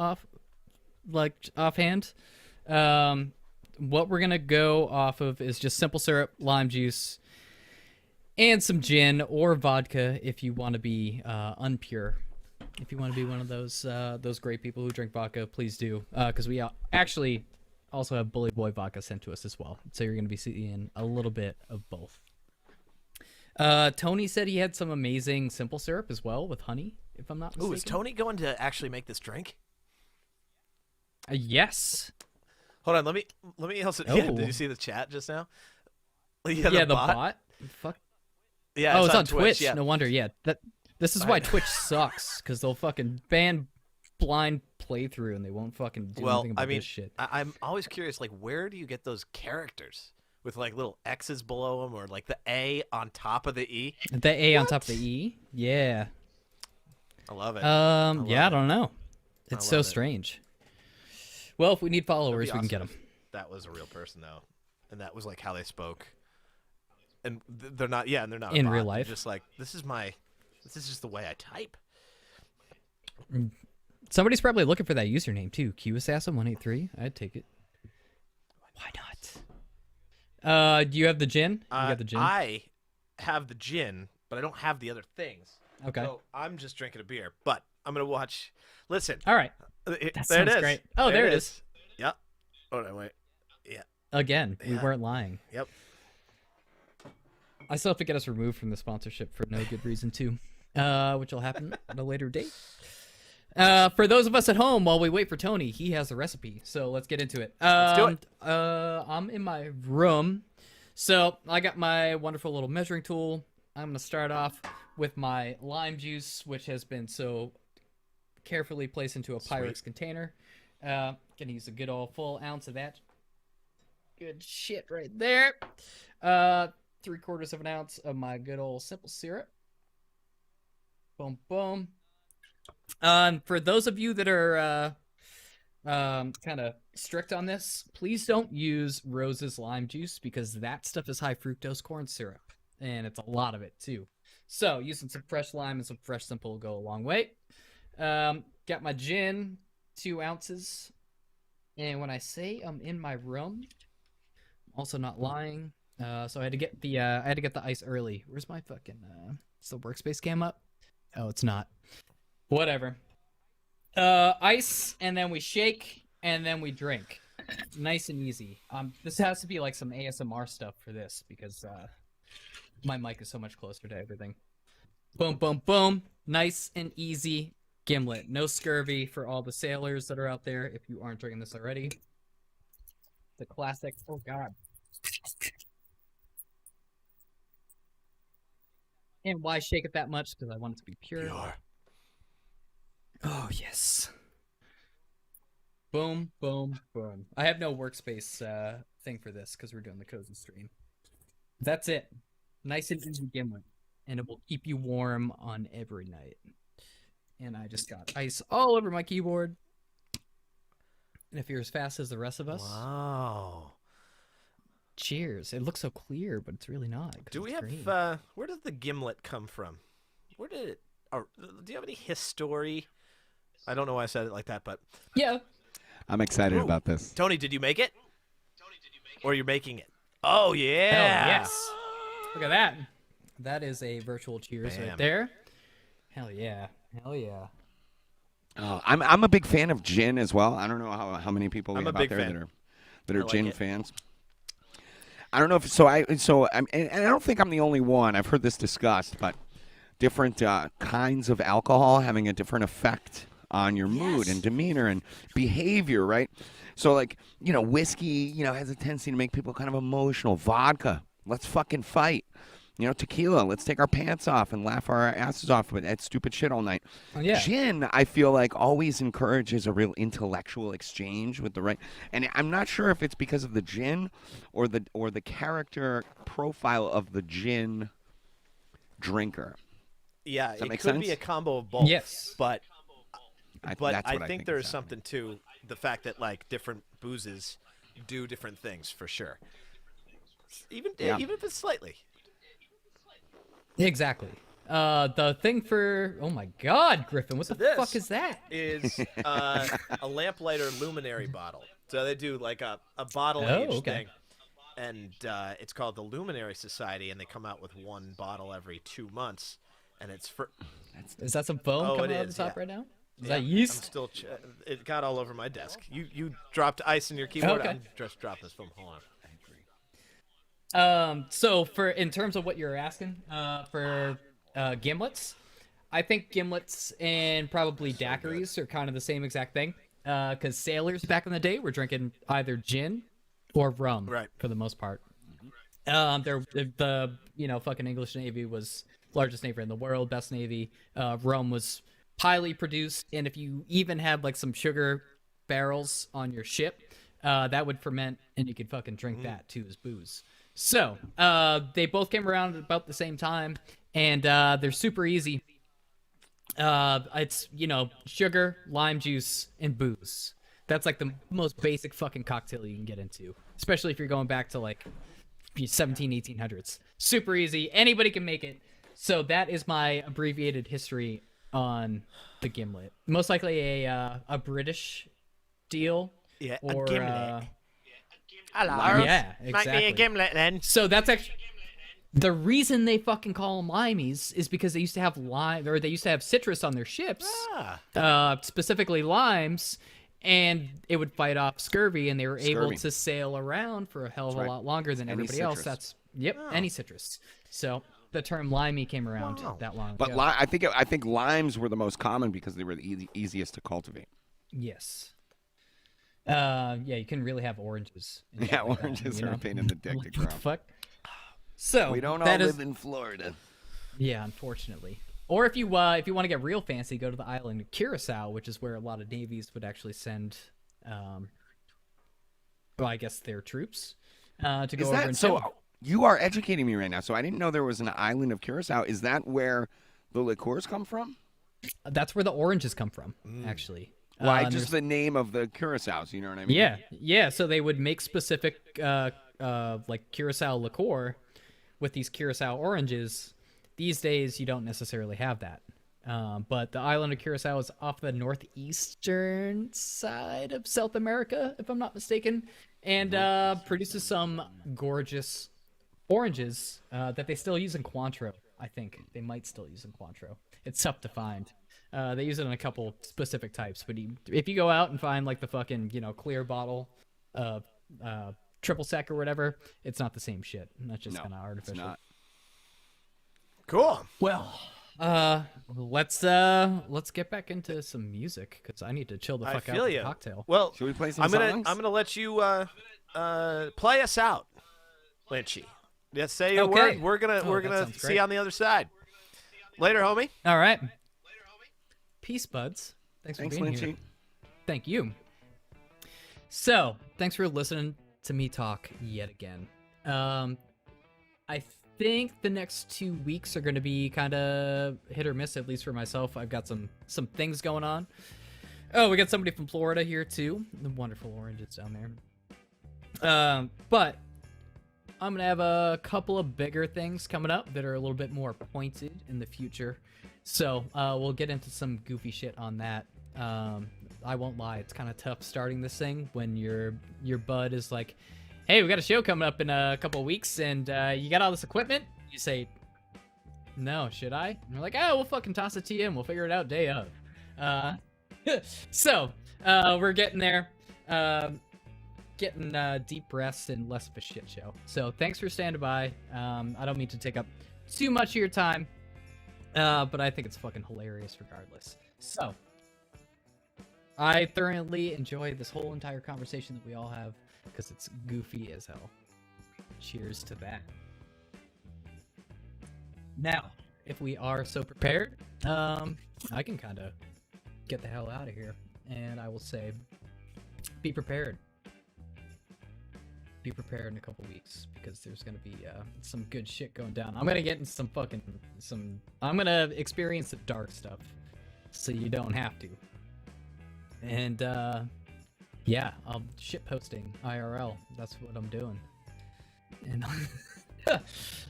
offhand. What we're going to go off of is just simple syrup, lime juice, and some gin or vodka if you want to be unpure. If you want to be one of those great people who drink vodka, please do. Because we actually also have Bully Boy vodka sent to us as well. So you're going to be seeing a little bit of both. Tony said he had some amazing simple syrup as well with honey, if I'm not mistaken. Ooh, is Tony going to actually make this drink? Yes. Hold on, let me also. Oh. Yeah, did you see the chat just now? Yeah, the bot. Fuck. Yeah, Oh, it's on Twitch. Yeah. No wonder. Yeah, this is why Twitch sucks, because they'll fucking ban blind playthrough and they won't fucking do Well, anything about I mean, this shit. I'm always curious, like, where do you get those characters with like little X's below them or like the A on top of the E? The A on top of the E. Yeah. I love it. Yeah, I don't know. It's so love it. strange. Well, if we need That'd followers, be we can get awesome them. if that was a real person though, and that was like how they spoke. And they're not. Yeah, and they're not a In bot. real They're life. just like this is just the way I type. Somebody's probably looking for that username too. QAssassin183. I'd take it. Why not? Do you have the gin? You got the gin? I have the gin, but I don't have the other things. Okay. So I'm just drinking a beer, but I'm gonna watch. Listen, All right. there That it sounds is. great. Oh, there it is. Yep. Oh no, wait. Yeah. Again, we Yeah. weren't lying. Yep. I still have to get us removed from the sponsorship for no good reason too, which will happen at a later date. For those of us at home, while we wait for Tony, he has the recipe, so let's get into it. Let's do it. I'm in my room, so I got my wonderful little measuring tool. I'm gonna start off with my lime juice, which has been so carefully placed into a Pyrex container. Gonna use a good old full ounce of that. Good shit right there. 3/4 of an ounce of my good old simple syrup. Boom, boom. For those of you that are kind of strict on this, please don't use Rose's lime juice because that stuff is high fructose corn syrup, and it's a lot of it too. So using some fresh lime and some fresh simple will go a long way. Got my gin, 2 ounces, and when I say I'm in my room, I'm also not lying. So I had to get the ice early. Where's my fucking is the workspace cam up? Oh, it's not. Whatever. Ice, and then we shake, and then we drink. Nice and easy. This has to be like some ASMR stuff for this because my mic is so much closer to everything. Boom, boom, boom. Nice and easy gimlet. No scurvy for all the sailors that are out there if you aren't drinking this already. The classic. Oh God. And why shake it that much? Because I want it to be pure. Oh, yes. Boom, boom, boom. I have no workspace thing for this because we're doing the cozy stream. That's it. Nice and easy gimlet. And it will keep you warm on every night. And I just got ice all over my keyboard. And if you're as fast as the rest of us, Wow. cheers. It looks so clear, but it's really not. 'cause Do we it's have? green. Where does the gimlet come from? Where did it? Or do you have any history? I don't know why I said it like that, but Yeah. I'm excited Ooh. about this. Tony, did you make it? Or you're making it? Oh yeah. Hell yes. Look at that. That is a virtual cheers Bam. right there. Hell yeah. Hell yeah. I'm a big fan of gin as well. I don't know how many people we I'm a have out big there fan. that are I like gin it. fans. I don't know if and I don't think I'm the only one. I've heard this discussed, but different kinds of alcohol having a different effect on your mood and demeanor and behavior, right? So like, whiskey, has a tendency to make people kind of emotional. Vodka, let's fucking fight. Tequila, let's take our pants off and laugh our asses off at stupid shit all night. Oh, yeah. Gin, I feel like always encourages a real intellectual exchange with the right. And I'm not sure if it's because of the gin or the character profile of the gin drinker. Yeah, that it make could sense? be a combo of both. Yes. But That's I what think is there's happening. something to the fact that like different boozes do different things for sure. Even Yeah. even if it's slightly. Exactly. The thing for oh my God, Griffin, what the this- fuck is that? Is a lamplighter luminary bottle. So they do like a bottle Oh, age okay. thing. And it's called the Luminary Society, and they come out with one bottle every 2 months. And it's for Is that some foam Oh, coming it out of is, the top yeah. right now? Is Yeah, that yeast? I'm still it got all over my desk. You dropped ice in your keyboard. Okay. I'm just dropping this foam. Hold on. So in terms of what you're asking, for gimlets, I think gimlets and probably daiquiris are kind of the same exact thing. Because sailors back in the day were drinking either gin or rum, Right. for the most part. The fucking English Navy was largest navy in the world, best navy. Rum was highly produced, and if you even had like some sugar barrels on your ship, that would ferment, and you could fucking drink that too as booze. So they both came around at about the same time, and they're super easy. It's sugar, lime juice, and booze. That's like the most basic fucking cocktail you can get into, especially if you're going back to like 1800s. Super easy. Anybody can make it. So that is my abbreviated history on the gimlet. Most likely a British deal. Yeah, a Or gimlet. Hello. Yeah, Make me a exactly. gimlet then. So that's actually the reason they fucking call them limeys is because they used to have lime, or they used to have citrus on their ships, specifically limes, and it would fight off scurvy, and they were able Scurvy. to sail around for a hell of a right. lot longer than Any everybody else. citrus. That's any citrus. So the term limey came around that long But ago. I think limes were the most common because they were the easiest to cultivate. Yes. Yeah, you couldn't really have oranges. and Yeah, shit like that, oranges you are a know? pain in the dick to What grow. the fuck? So We don't all that is- live in Florida. Yeah, unfortunately. Or if you want to get real fancy, go to the island of Curacao, which is where a lot of navies would actually send, well, I guess their troops to go Is over that and so? chill. You are educating me right now. So I didn't know there was an island of Curacao. Is that where the liqueurs come from? That's where the oranges come from, actually. Why And just there's- the name of the Curaçaos? You know what I mean? yeah. So they would make specific, like Curacao liqueur with these Curacao oranges. These days, you don't necessarily have that. But the island of Curacao is off the northeastern side of South America, if I'm not mistaken, and produces some gorgeous oranges that they still use in Cointreau. I think they might still use in Cointreau. It's tough to find. They use it in a couple specific types, but if you go out and find like the fucking clear bottle of triple sec or whatever, it's not the same shit. That's just No, kind of it's artificial. not. Cool. Well, let's get back into some music because I need to chill the I fuck out feel with you. the cocktail. Well, Should we play some I'm gonna songs? I'm gonna let you play us out, Lynchy. Just say a Okay. word. We're Oh, gonna that sounds see great. you on the other side. Later, homie. All right. Peace, buds. Thanks Thanks, for being here. Lynchy. Thank you. So, thanks for listening to me talk yet again. I think the next 2 weeks are going to be kind of hit or miss, at least for myself. I've got some things going on. Oh, we got somebody from Florida here too. The wonderful oranges down there. But I'm gonna have a couple of bigger things coming up that are a little bit more pointed in the future. So we'll get into some goofy shit on that. I won't lie, it's kind of tough starting this thing when your bud is like, "Hey, we got a show coming up in a couple of weeks, and you got all this equipment." You say, "No, should I?" And they're like, "Oh, we'll fucking toss it to you, and we'll figure it out day of." So we're getting there. Getting deep breaths and less of a shit show. So thanks for standing by. I don't mean to take up too much of your time, but I think it's fucking hilarious regardless. So I thoroughly enjoy this whole entire conversation that we all have because it's goofy as hell. Cheers to that. Now, if we are so prepared, I can kind of get the hell out of here, and I will say, be prepared. Be prepared in a couple weeks because there's gonna be some good shit going down. I'm gonna get into I'm gonna experience the dark stuff, so you don't have to. And yeah, I'm shit posting IRL. That's what I'm doing, and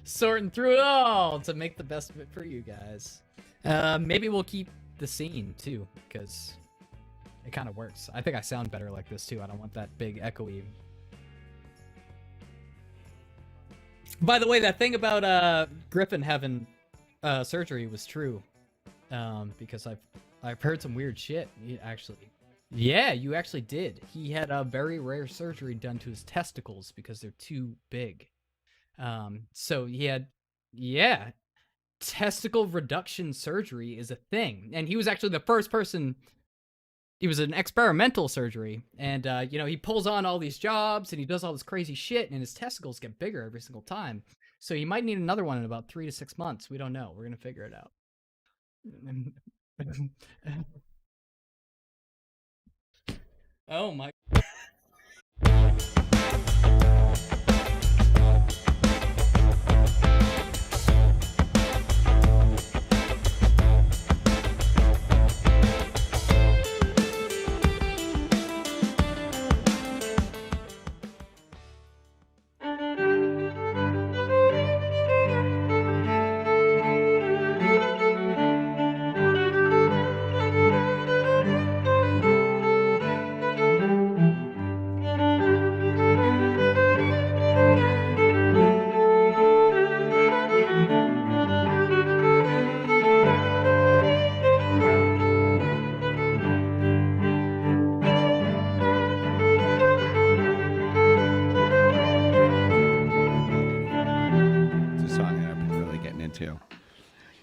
sorting through it all to make the best of it for you guys. Maybe we'll keep the scene too, because it kind of works. I think I sound better like this too. I don't want that big echoey. By the way, that thing about Griffin having surgery was true, because I've heard some weird shit. Yeah, you actually did. He had a very rare surgery done to his testicles because they're too big. So he had, testicle reduction surgery is a thing, and he was actually the first person. It was an experimental surgery, and he pulls on all these jobs and he does all this crazy shit, and his testicles get bigger every single time. So he might need another one in about 3 to 6 months. We don't know. We're gonna figure it out. Oh my.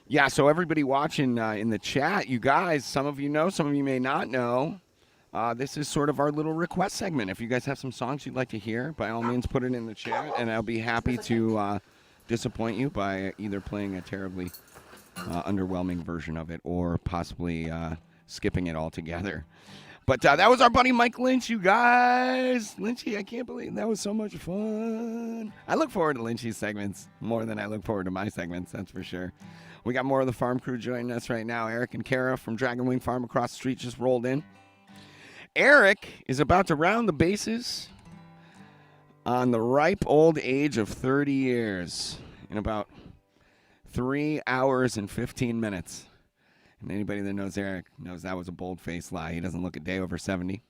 Yeah, so everybody watching in the chat, you guys, some of you know, some of you may not know. This is sort of our little request segment. If you guys have some songs you'd like to hear, by all means, put it in the chat, and I'll be happy to disappoint you by either playing a terribly underwhelming version of it or possibly skipping it altogether. But that was our buddy Mike Lynch, you guys. Lynchy, I can't believe that was so much fun. I look forward to Lynchy's segments more than I look forward to my segments, that's for sure. We got more of the farm crew joining us right now. Eric and Kara from Dragon Wing Farm across the street just rolled in. Eric is about to round the bases on the ripe old age of 30 years in about 3 hours and 15 minutes. And anybody that knows Eric knows that was a bold-faced lie. He doesn't look a day over 70.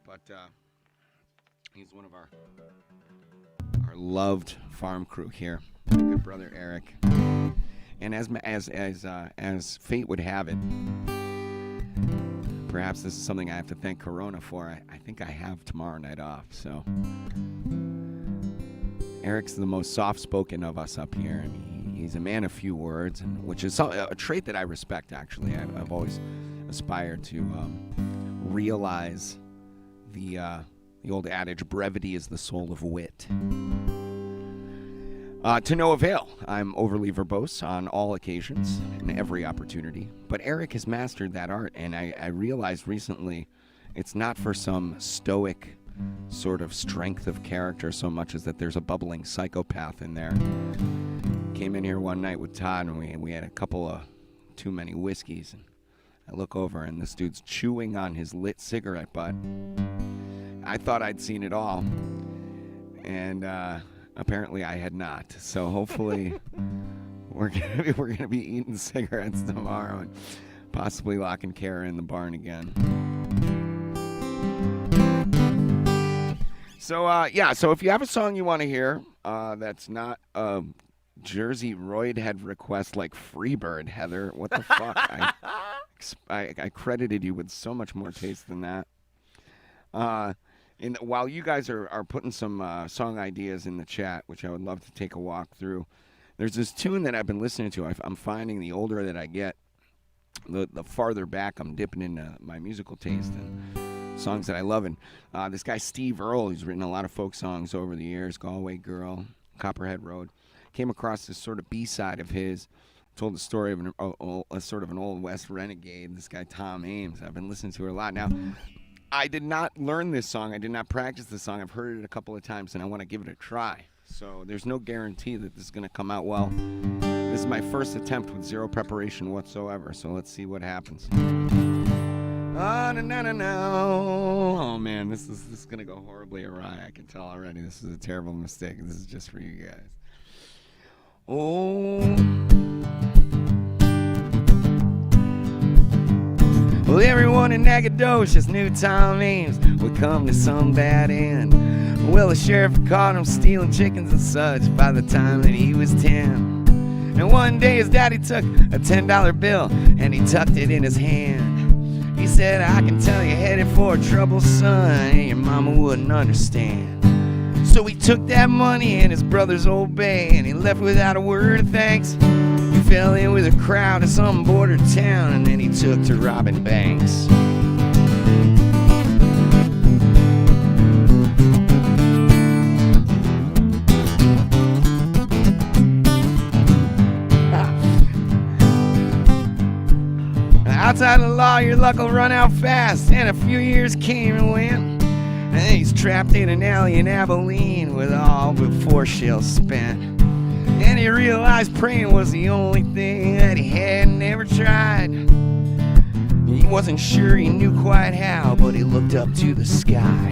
But he's one of our loved farm crew here. My good brother Eric. And as fate would have it, perhaps this is something I have to thank Corona for. I think I have tomorrow night off, so Eric's the most soft-spoken of us up here, and he's a man of few words, and which is a trait that I respect, actually. I've always aspired to realize the old adage, brevity is the soul of wit. To no avail. I'm overly verbose on all occasions and every opportunity, but Eric has mastered that art, and I realized recently it's not for some stoic sort of strength of character so much as that there's a bubbling psychopath in there. Came in here one night with Todd, and we had a couple of too many whiskeys, and I look over and this dude's chewing on his lit cigarette butt. I thought I'd seen it all, and apparently I had not. So hopefully we're gonna be eating cigarettes tomorrow and possibly locking Kara in the barn again. So so if you have a song you want to hear that's not a Jersey Roidhead request like Freebird, Heather, what the fuck? I credited you with so much more taste than that. And while you guys are putting some song ideas in the chat, which I would love to take a walk through, there's this tune that I've been listening to. I'm finding the older that I get, the farther back I'm dipping into my musical taste and songs that I love. And this guy Steve Earle, who's written a lot of folk songs over the years, Galway Girl, Copperhead Road, came across this sort of B-side of his, told the story of a sort of an old West renegade, this guy Tom Ames. I've been listening to her a lot. Now, I did not learn this song. I did not practice this song. I've heard it a couple of times, and I want to give it a try. So there's no guarantee that this is going to come out well. This is my first attempt with zero preparation whatsoever, so let's see what happens. Oh, no. Oh, man, this is going to go horribly awry. I can tell already. This is a terrible mistake. This is just for you guys. Oh. Well, everyone in Nacogdoches knew Tom Ames would come to some bad end. Well, the sheriff caught him stealing chickens and such by the time that he was 10. And one day his daddy took a $10 bill and he tucked it in his hand. He said, I can tell you're headed for trouble, son, and your mama wouldn't understand. So he took that money and his brother's Old Bay, and he left without a word of thanks. He fell in with a crowd in some border town, and then he took to robbing banks. Outside the law, your luck will run out fast, and a few years came and went. And he's trapped in an alley in Abilene with all but 4 shells spent. And he realized praying was the only thing that he had never tried. He wasn't sure he knew quite how, but he looked up to the sky.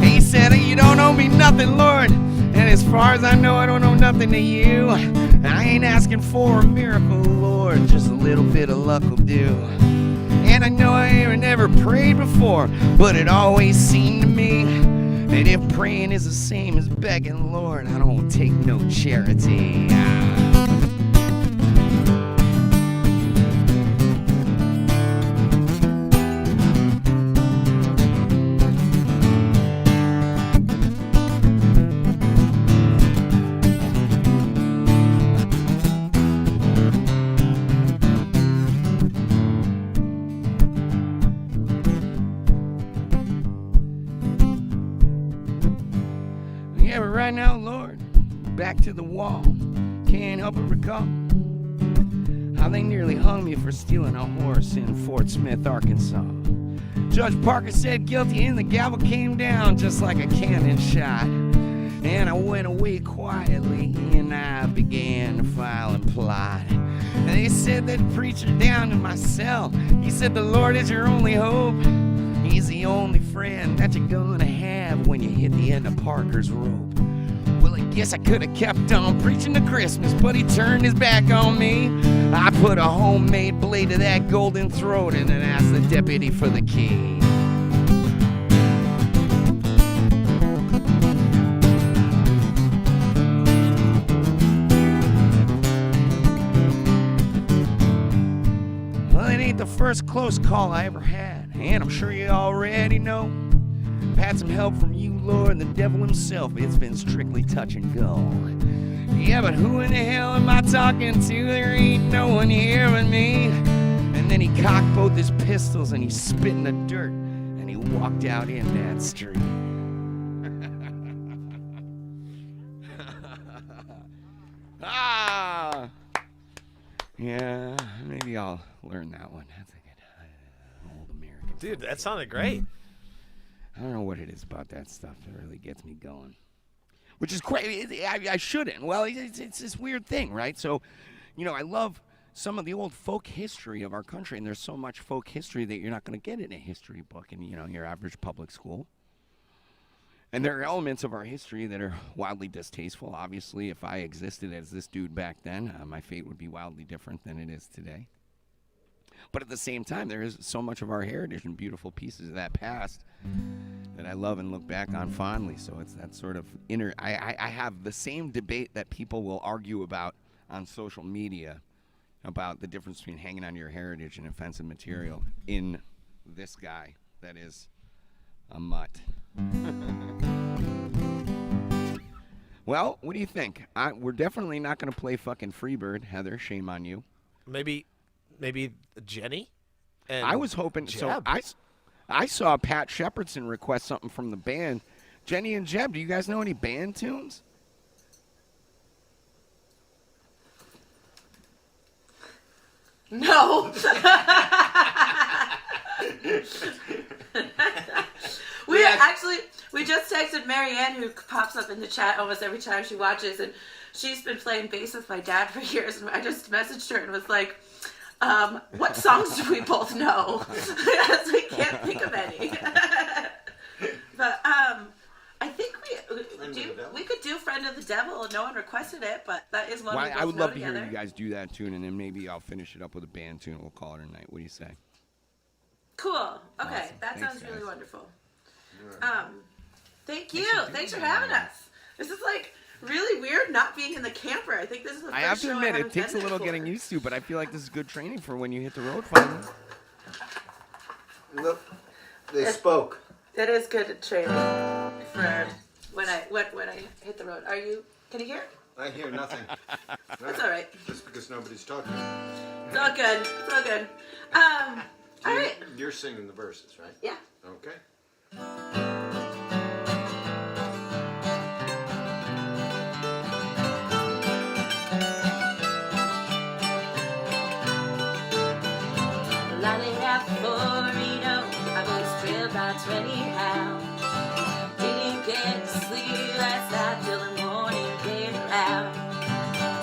He said, you don't owe me nothing, Lord, and as far as I know, I don't owe nothing to you. I ain't asking for a miracle, Lord, just a little bit of luck will do. And I know I ain't never prayed before, but it always seemed to me that if praying is the same as begging, Lord, I don't take no charity. right now, Lord. Back to the wall. Can't help but recall how they nearly hung me for stealing a horse in Fort Smith, Arkansas. Judge Parker said guilty and the gavel came down just like a cannon shot. And I went away quietly and I began to file and plot. And they said that preacher down in my cell, he said the Lord is your only hope. He's the only friend that you're gonna have when you hit the end of Parker's rope. Well, I guess I could have kept on preaching to Christmas, but he turned his back on me. I put a homemade blade to that golden throat and then asked the deputy for the key. Well, it ain't the first close call I ever had, and I'm sure you already know. I've had some help from you, Lord, and the devil himself. It's been strictly touch and go. Yeah, but who in the hell am I talking to? There ain't no one here but me. And then he cocked both his pistols and he spit in the dirt and he walked out in that street. Ah! Yeah, maybe I'll learn that one. That's a good old American. Dude, that sounded great. I don't know what it is about that stuff that really gets me going. Which is crazy. I shouldn't. Well, it's this weird thing, right? So, you know, I love some of the old folk history of our country, and there's so much folk history that you're not going to get in a history book in, you know, your average public school. And there are elements of our history that are wildly distasteful. Obviously, if I existed as this dude back then, my fate would be wildly different than it is today. But at the same time, there is so much of our heritage and beautiful pieces of that past that I love and look back on fondly. So it's that sort of inner... I have the same debate that people will argue about on social media about the difference between hanging on to your heritage and offensive material in this guy that is a mutt. Well, what do you think? We're definitely not going to play fucking Freebird, Heather. Shame on you. Maybe Jenny? And I was hoping... Jeb. So I saw Pat Shepardson request something from the band. Jenny and Jeb, do you guys know any band tunes? No. We just texted Marianne, who pops up in the chat almost every time she watches, and she's been playing bass with my dad for years, and I just messaged her and was like, what songs do we both know? Because we can't think of any. But I think we could do Friend of the Devil. No one requested it, but that is one we both I would know love to together. hear you guys do that tune, and then maybe I'll finish it up with a band tune. We'll call it a night. What do you say? Cool. Okay, Awesome. that Thanks, sounds really guys. wonderful. Thank you. Thanks for having us. This is like really weird not being in the camper. I think this is the first I have to show admit, haven't it takes a been little before. getting used to, but I feel like this is good training for when you hit the road finally. Look, they spoke. That is good training for when I hit the road. Can you hear? I hear nothing. That's all right. Just because nobody's talking. It's all good. It's all good. All right. You're singing the verses, right? Yeah. Okay. Lightly after Reno, I was drilled by 20 hours. Didn't get to sleep last night till the morning came around.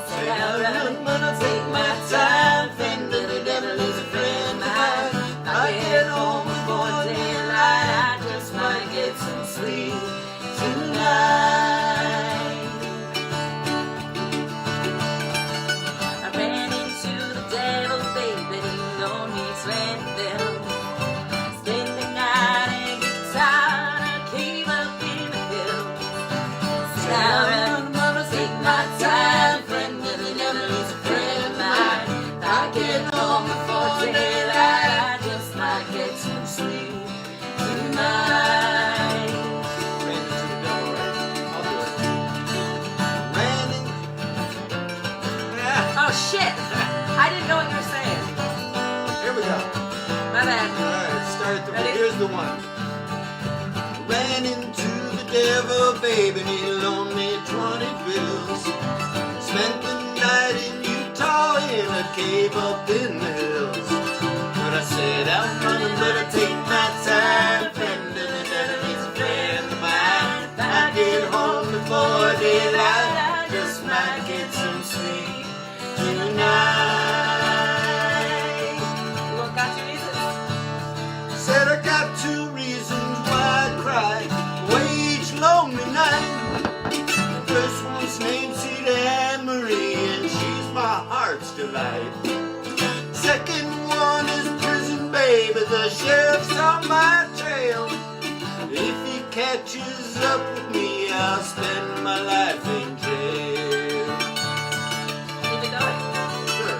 Said I'll run, take my time, friend of the devil is a friend of mine. I get home before daylight, I just might get some sleep tonight. I ran into the devil, baby, no need to them. Spend the night and get tired, I came up in the hills. Said I'll run, take my time, friend of the devil is a friend of mine. I get home before daylight, I just might get some sleep tonight. Ran into the devil, right? I'll do it. Ran in. Oh shit! I didn't know what you were saying. Here we go. My bad. All right, start the. Ready? Here's the one. Ran into the ever, baby, he loaned me 20 bills. Spent the night in Utah in a cave up in the hills. But I said I'm running, but I take my time. Friend of the devil, he's a friend of mine. If I get home before daylight, I just might get some sleep tonight. Look, got two reasons. Said I got 2 reasons why I cry. Wage lonely night. The first one's named Sweet Anne Marie, and she's my heart's delight. Second one is prison, baby. The sheriff's on my trail. If he catches up with me, I'll spend my life in jail. Keep it going. Sure.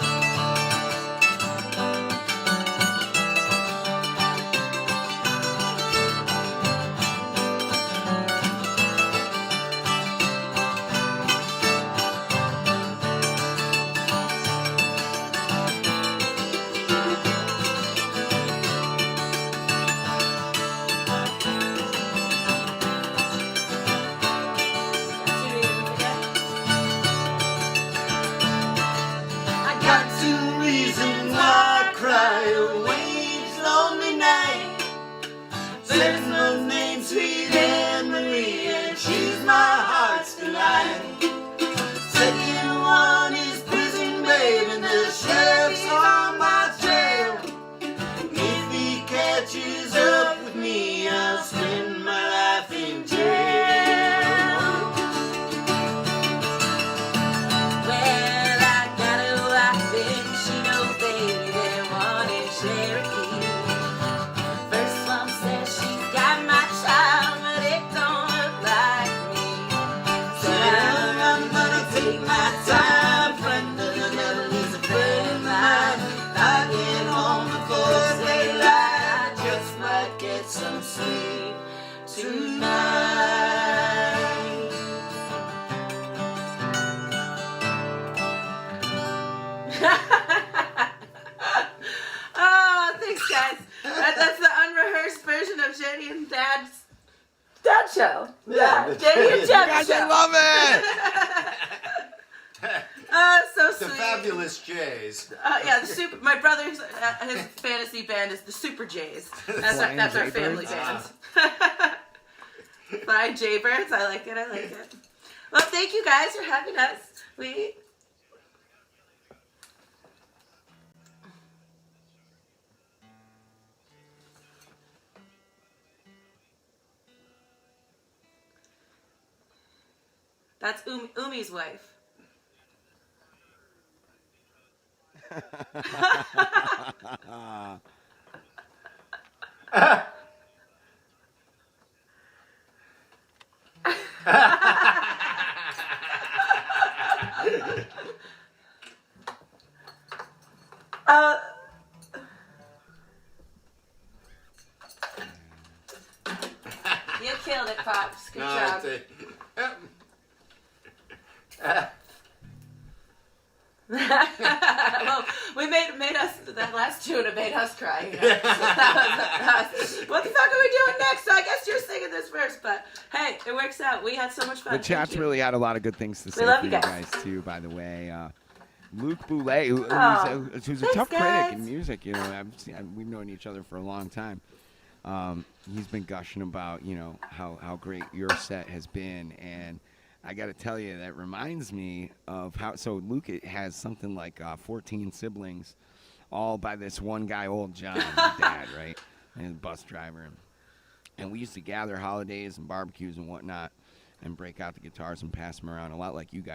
Got 2 reasons again. I got 2 reasons why I cry. A wage lonely night. Second one named Sweet Anne Marie, and she's my heart's delight. Second one is prison, baby, and the sheriff's on my trail. If he catches up with me, I'll spend my life in jail. Well, I got a wife in Chino, baby, one in Cherokee. First one says she's got my child, but it don't look like me. So I'm gonna take my time. Friend of the devil is a friend of mine. If I get home before daylight, I just might get some sleep tonight. Oh, thanks, guys. That's the unrehearsed version of Jenny and Dad's Dad Show. Yeah, the Jenny and Dad Guys, I Show. love it. So The sweet. Fabulous Jays. Yeah, the super. My brother's his fantasy band is the Super Jays. That's our family band. By Jaybirds. I like it. I like it. Well, thank you guys for having us. That's Umi's wife. You killed it, Pops. Good job. Well, we made us that last tune. It made us cry. You know? What the fuck are we doing next? So I guess you're singing this verse, but hey, it works out. We had so much fun. The chat's Thank you. really had a lot of good things to say love for you you guys. guys too. By the way, Luke Boulay, who's a thanks, tough guys. critic in music. You know, we've known each other for a long time. He's been gushing about how great your set has been, and I got to tell you, that reminds me of how. So Luke has something like 14 siblings, all by this one guy, old John, his dad, right, and his bus driver. And we used to gather holidays and barbecues and whatnot, and break out the guitars and pass them around, a lot like you guys